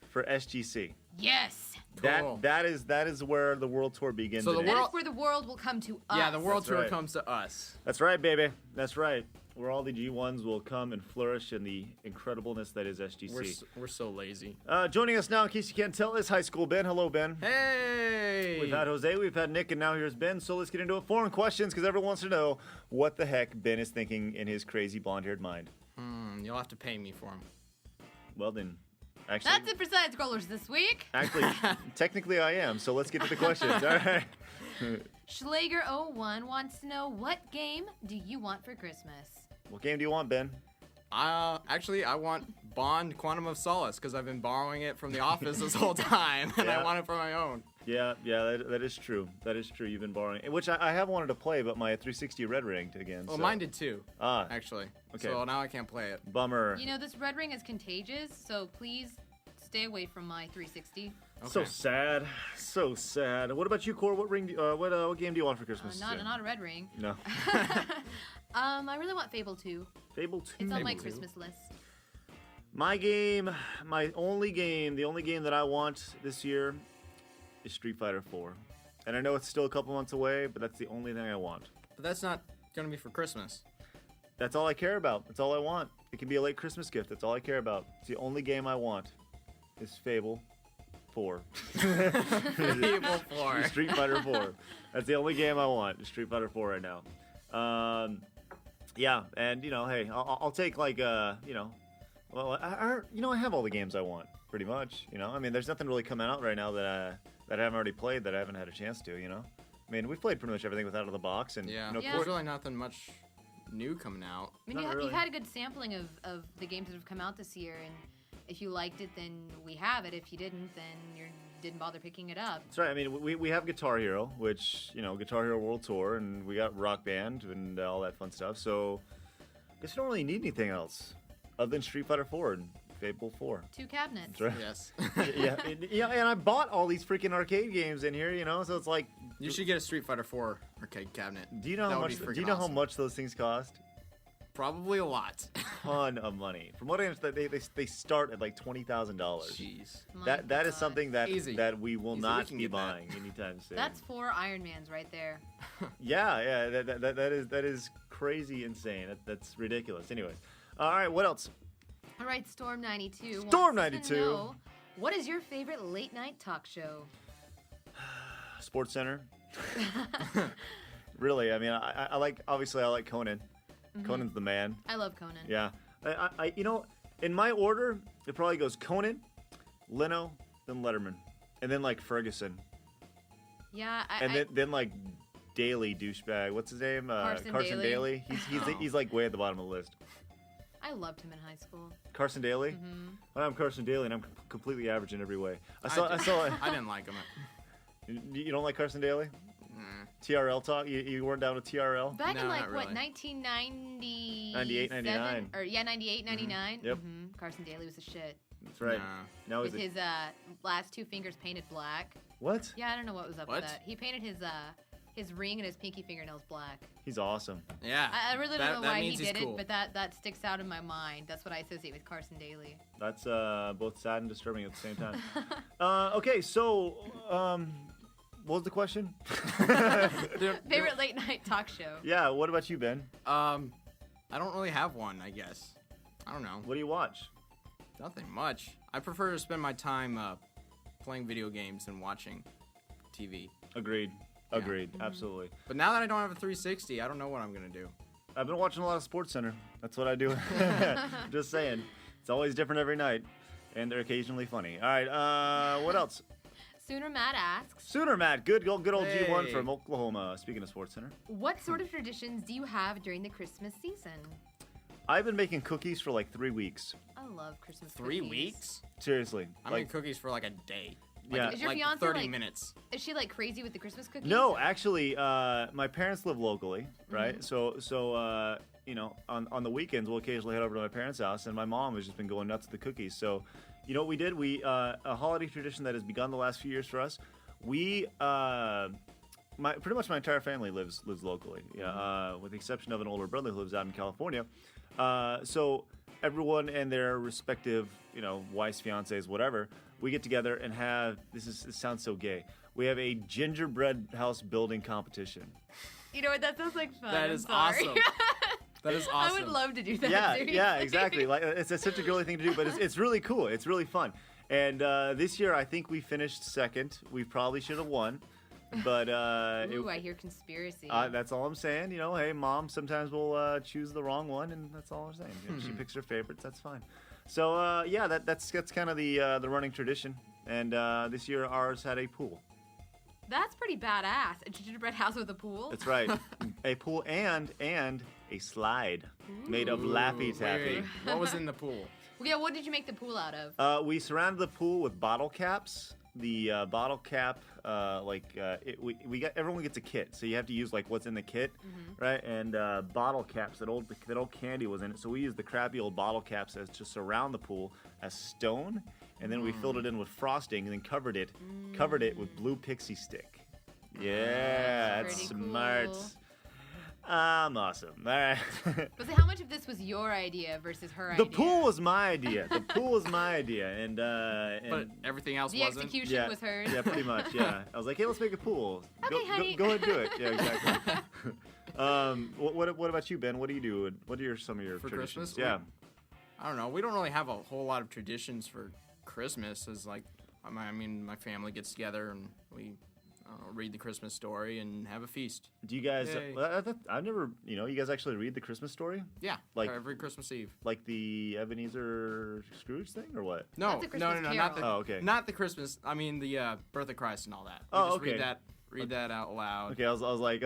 for SGC. Yes. Cool. That is where the world tour begins. So That is where the world will come to us. Yeah, the world That's tour right. comes to us. That's right, baby. That's right. Where all the G1s will come and flourish in the incredibleness that is SGC. We're so lazy. Joining us now, in case you can't tell, is High School Ben. Hello, Ben. Hey! We've had Jose, we've had Nick, and now here's Ben. So let's get into it. Foreign questions, because everyone wants to know what the heck Ben is thinking in his crazy blonde-haired mind. You'll have to pay me for him. Well, then, actually... That's it for SideScrollers this week. Actually, technically I am, so let's get to the questions. All right. Schlager01 wants to know, what game do you want for Christmas? What game do you want, Ben? Actually, I want Bond Quantum of Solace, because I've been borrowing it from the office this whole time, and I want it for my own. Yeah, that is true. That is true. You've been borrowing it, which I have wanted to play, but my 360 red ringed again. Well, so. mine did too. Actually. Okay. So now I can't play it. Bummer. You know, this red ring is contagious, so please stay away from my 360. So sad. So sad. What about you, Cor? What ring? What game do you want for Christmas? Not a red ring. No. I really want Fable 2. Fable 2. It's on my Christmas list. My game, the only game that I want this year is Street Fighter 4. And I know it's still a couple months away, but that's the only thing I want. But that's not gonna be for Christmas. That's all I care about. That's all I want. It can be a late Christmas gift. That's all I care about. It's the only game I want is Fable 4. Fable 4. Street Fighter 4. That's the only game I want is Street Fighter 4 right now. Yeah, and hey, I'll take like well, I have all the games I want pretty much. I mean, there's nothing really coming out right now that I haven't already played that I haven't had a chance to. I mean, we've played pretty much everything out of the box, and there's really nothing much new coming out. I mean, you've had a good sampling of the games that have come out this year, and if you liked it, then we have it. If you didn't, then you didn't bother picking it up. That's right. I mean, we have Guitar Hero, which Guitar Hero World Tour, and we got Rock Band and all that fun stuff. So I guess you don't really need anything else other than Street Fighter 4 and Fable 4. 2 cabinets. That's right. Yes. And I bought all these freaking arcade games in here, so it's like you should get a Street Fighter 4 arcade cabinet. Do you know how much those things cost? Probably a lot. Ton of money. From what I understand, they start at like $20,000. Jeez. That is something that we will not be buying anytime soon. That's 4 Iron Mans right there. Yeah. That is crazy insane. That's ridiculous. Anyways, all right. What else? All right, Storm 92. Storm 92. What is your favorite late night talk show? Sports Center. Really, I mean, I like Conan. Mm-hmm. Conan's the man. I love Conan. Yeah, I in my order, it probably goes Conan, Leno, then Letterman, and then like Ferguson. Yeah, then like Daly douchebag. What's his name? Carson Daly. He's like way at the bottom of the list. I loved him in high school. Carson Daly? Mm-hmm. Well, I'm Carson Daly, and I'm completely average in every way. I didn't like him. You don't like Carson Daly? TRL talk? You weren't down with TRL? Back in like, what, 1990? 98, 99. Or, yeah, 98, 99. Mm-hmm. Yep. Mm-hmm. Carson Daly was the shit. That's right. Now with his last 2 fingers painted black. What? Yeah, I don't know what was up with that. He painted his ring and his pinky fingernails black. He's awesome. Yeah. I really don't know why he did it, but that sticks out in my mind. That's what I associate with Carson Daly. That's both sad and disturbing at the same time. Okay, so what was the question? Favorite late night talk show. Yeah, what about you, Ben? I don't really have one, I guess. I don't know. What do you watch? Nothing much. I prefer to spend my time playing video games and watching TV. Agreed. Absolutely. But now that I don't have a 360, I don't know what I'm going to do. I've been watching a lot of SportsCenter. That's what I do. Just saying. It's always different every night, and they're occasionally funny. All right, what else? Sooner Matt asks. Sooner Matt, good old G1 from Oklahoma. Speaking of SportsCenter. What sort of traditions do you have during the Christmas season? I've been making cookies for like 3 weeks. I love Christmas 3 cookies. weeks? Seriously. I make cookies for like a day. Yeah. Is your like fiance 30 minutes. Is she like crazy with the Christmas cookies? No, actually, my parents live locally, right? Mm-hmm. So on the weekends we'll occasionally head over to my parents' house, and my mom has just been going nuts with the cookies. So, you know what we did? A holiday tradition that has begun the last few years for us. We pretty much my entire family lives locally. Yeah, with the exception of an older brother who lives out in California. So everyone and their respective, wives, fiancés, whatever, we get together and have this sounds so gay. We have a gingerbread house building competition. You know what? That sounds like fun. That is awesome. That is awesome. I would love to do that. Yeah, exactly. Like it's such a girly thing to do, but it's really cool. It's really fun. And this year, I think we finished second. We probably should have won, but ooh, I hear conspiracy. That's all I'm saying. Hey, mom sometimes will choose the wrong one, and that's all I'm saying. She picks her favorites. That's fine. So that's kind of the running tradition. And this year, ours had a pool. That's pretty badass. A gingerbread house with a pool. That's right. A pool and a slide made of Laffy Taffy. Wait. What was in the pool? Yeah, what did you make the pool out of? We surrounded the pool with bottle caps. The bottle cap, everyone gets a kit, so you have to use like what's in the kit, right? And bottle caps. That old candy was in it, so we used the crappy old bottle caps as to surround the pool as stone, and then we filled it in with frosting, and then covered it with blue pixie stick. Yeah, that's smart. Cool. I'm awesome. All right. But how much of this was your idea versus her idea? The pool was my idea. The pool was my iddia, and but everything else the wasn't. The execution was hers. Yeah, pretty much. Yeah, I was like, hey, let's make a pool. Okay, honey. Go ahead and do it. Yeah, exactly. What about you, Ben? What do you do? What are some of your for traditions? Christmas? Yeah. I don't know. We don't really have a whole lot of traditions for Christmas. As like, I mean, my family gets together and we read the Christmas story and have a feast. Do you guys? I've never. You guys actually read the Christmas story? Yeah, like every Christmas Eve. Like the Ebenezer Scrooge thing, or what? No, not the. Oh, okay. Not the Christmas. I mean the Birth of Christ and all that. Oh, okay. Read that out loud. Okay, I was like.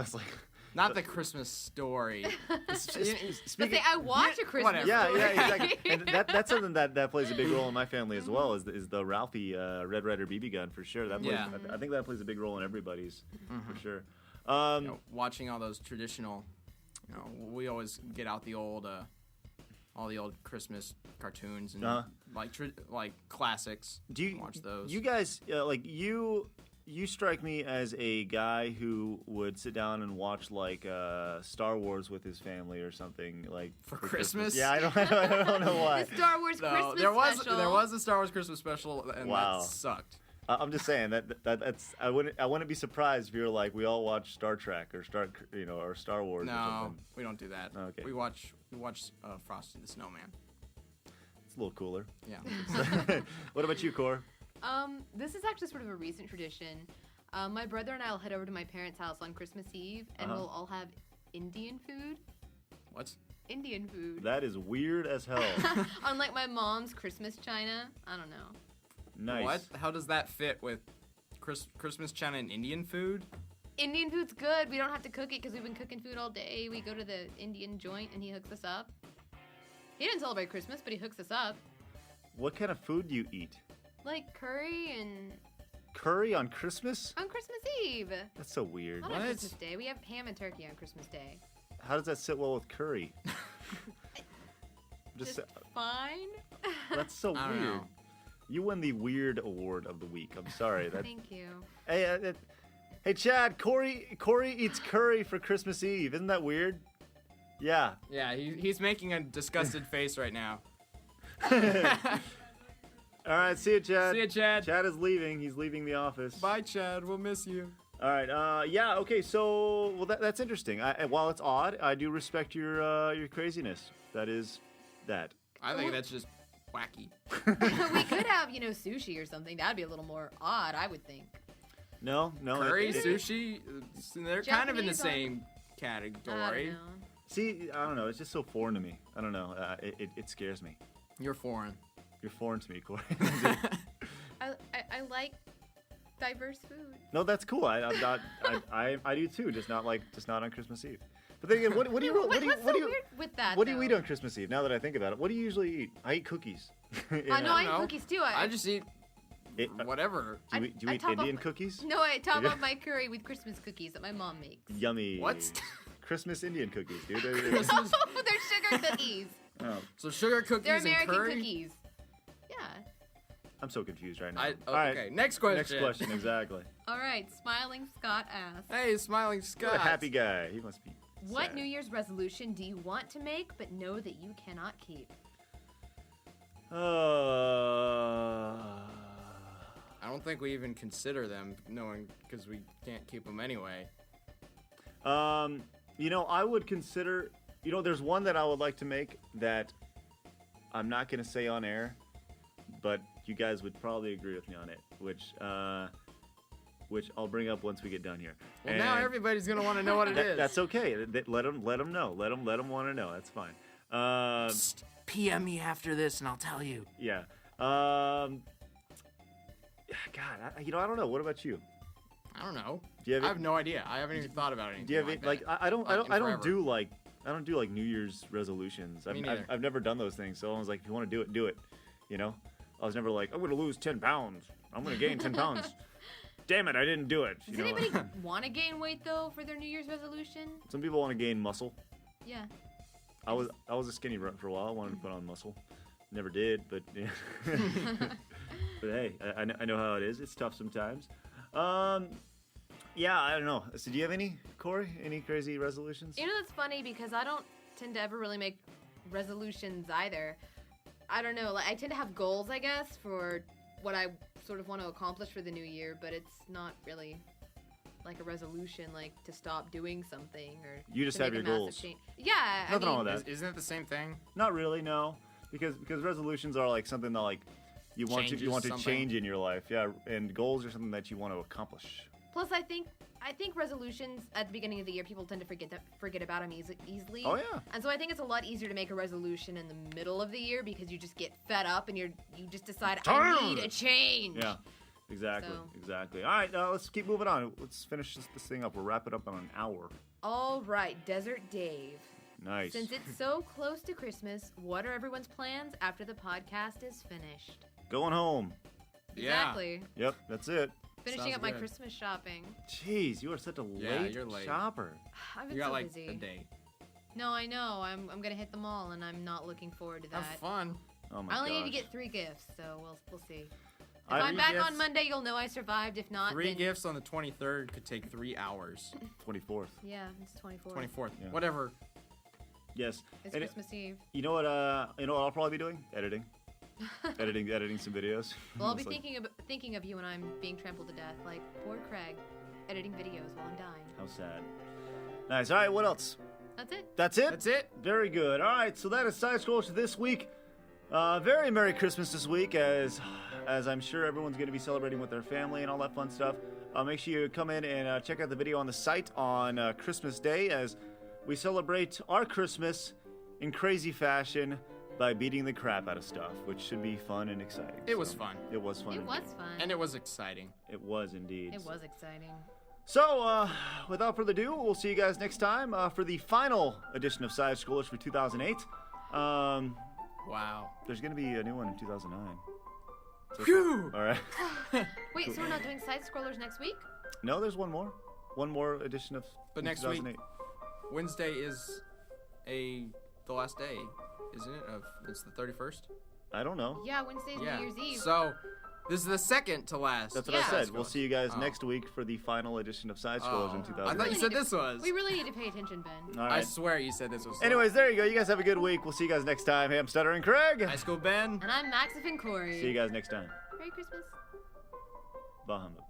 Not the Christmas story. Speaking, I watch a Christmas story. Yeah, exactly. And that's something that plays a big role in my family as well. Is the Ralphie Red Ryder BB gun for sure. That plays, I think that plays a big role in everybody's for sure. Watching all those traditional, we always get out the old, all the old Christmas cartoons and like classics. Do you watch those? You guys You strike me as a guy who would sit down and watch like Star Wars with his family or something like for Christmas. Yeah, I don't know why. The Star Wars Christmas special. There was a Star Wars Christmas special, and that sucked. I'm just saying that's I wouldn't be surprised if you were like we all watch Star Trek or or Star Wars. No, or something. We don't do that. Okay. We watch Frosty the Snowman. It's a little cooler. Yeah. What about you, Cor? This is actually sort of a recent tradition. My brother and I will head over to my parents' house on Christmas Eve, and we'll all have Indian food. What? Indian food. That is weird as hell. Unlike my mom's Christmas china. I don't know. Nice. What? How does that fit with Christmas china and Indian food? Indian food's good. We don't have to cook it because we've been cooking food all day. We go to the Indian joint, and he hooks us up. He didn't celebrate Christmas, but he hooks us up. What kind of food do you eat? Like curry and... Curry on Christmas? On Christmas Eve. That's so weird. Not on Christmas Day. We have ham and turkey on Christmas Day. How does that sit well with curry? Just fine. That's so weird. Know. You win the weird award of the week. I'm sorry. Thank you. Hey, Chad. Corey eats curry for Christmas Eve. Isn't that weird? Yeah. Yeah. He's making a disgusted face right now. All right, see you, Chad. See you, Chad. Chad is leaving. He's leaving the office. Bye, Chad. We'll miss you. All right. Yeah. Okay. So, that's interesting. While it's odd, I do respect your craziness. That is that. I think that's just wacky. We could have, sushi or something. That'd be a little more odd, I would think. No. Curry, sushi, they're kind of in the same I category. don't know. See, I don't know. It's just so foreign to me. I don't know. It scares me. You're foreign. You're foreign to me, Corey. I like diverse food. No, that's cool. I do too. Just not on Christmas Eve. But then again, what do you weird with that? What do you eat on Christmas Eve? Now that I think about it, what do you usually eat? I eat cookies. I know I eat cookies too. I just eat whatever. Do you eat Indian cookies? No, I top up my curry with Christmas cookies that my mom makes. Yummy. What? Christmas Indian cookies, dude. They're sugar cookies. Oh. So sugar cookies They're American and curry? cookies. Yeah. I'm so confused right now. All right. Okay, next question. Next question, exactly. All right, Smiling Scott asks. Hey, Smiling Scott. What a happy guy. He must be What sad. New Year's resolution do you want to make but know that you cannot keep? I don't think we even consider them, knowing because we can't keep them anyway. I would consider. There's one that I would like to make that I'm not gonna say on air, but you guys would probably agree with me on it, which I'll bring up once we get done here. Well, now everybody's gonna want to know what it is. That's okay. Let them know. Let them want to know. That's fine. Psst, PM me after this, and I'll tell you. Yeah. God, I don't know. What about you? I don't know. Do you have I have no idea. I haven't even thought about anything. Do you have like that. I don't do like New Year's resolutions. I've never done those things. So I was like, if you want to do it. I was never like, I'm going to lose 10 pounds. I'm going to gain 10 pounds. Damn it, I didn't do it. Does anybody want to gain weight though for their New Year's resolution? Some people want to gain muscle. Yeah. I was a skinny for a while. I wanted to put on muscle. Never did, but yeah. But hey, I know how it is. It's tough sometimes. Yeah, I don't know. So do you have any, Corey? Any crazy resolutions? You know, that's funny because I don't tend to ever really make resolutions either. I don't know. Like, I tend to have goals, I guess, for what I sort of want to accomplish for the new year, but it's not really like a resolution, like to stop doing something or you just to have make your a goals. change. Yeah, Nothing wrong with that. Isn't it the same thing? Not really, no. Because resolutions are like something that like you want to change in your life. Yeah, and goals are something that you want to accomplish. Plus, I think resolutions at the beginning of the year, people tend to forget about them easily. Oh yeah. And so I think it's a lot easier to make a resolution in the middle of the year because you just get fed up and you just decide I need a change. Yeah. Exactly. So. Exactly. All right, let's keep moving on. Let's finish this thing up. We'll wrap it up in an hour. All right, Desert Dave. Nice. Since it's so close to Christmas, what are everyone's plans after the podcast is finished? Going home. Exactly. Yep, that's it. Finishing up my Christmas shopping. Jeez, you are such a late shopper. I've been you got so like busy. a day. No, I know. I'm gonna hit the mall, and I'm not looking forward to that. Have fun. Oh my I only gosh. need to get 3 gifts, so we'll see. If I'm back on Monday, you'll know I survived. If not, 3 then... gifts on the 23rd could take 3 hours. 24th. Yeah, it's 24th. 24th. Yeah. Whatever. Yes. It's And Christmas Eve. You know what? I'll probably be doing editing. editing some videos. Well, I'll be It's like, thinking of you when I'm being trampled to death, like poor Craig, editing videos while I'm dying. how sad. Nice. All right. What else? That's it. That's it. That's it. Very good. All right. So that is SideScrollers this week. Very Merry Christmas this week, as I'm sure everyone's going to be celebrating with their family and all that fun stuff. Make sure you come in and check out the video on the site on Christmas Day as we celebrate our Christmas in crazy fashion by beating the crap out of stuff, which should be fun and exciting. It was fun. It was fun. It was fun. And it was exciting. It was indeed. It was exciting. So, without further ado, we'll see you guys next time for the final edition of SideScrollers for 2008. Wow. There's going to be a new one in 2009. So, Phew! all right. Wait, so we're not doing Side-Scrollers next week? No, there's one more. One more edition of But next 2008. week, Wednesday is the last day, isn't it? It's the 31st? I don't know. Yeah, Wednesday's New Year's Eve. So, this is the second to last. That's what I said. We'll see you guys next week for the final edition of SideScrollers in 2008. I thought you said this was. We really need to pay attention, Ben. All right. I swear you said this was. Anyways, there you go. You guys have a good week. We'll see you guys next time. Hey, I'm Stuttering Craig. High School Ben. And I'm Maxifin Corey. See you guys next time. Merry Christmas. Bah humbug.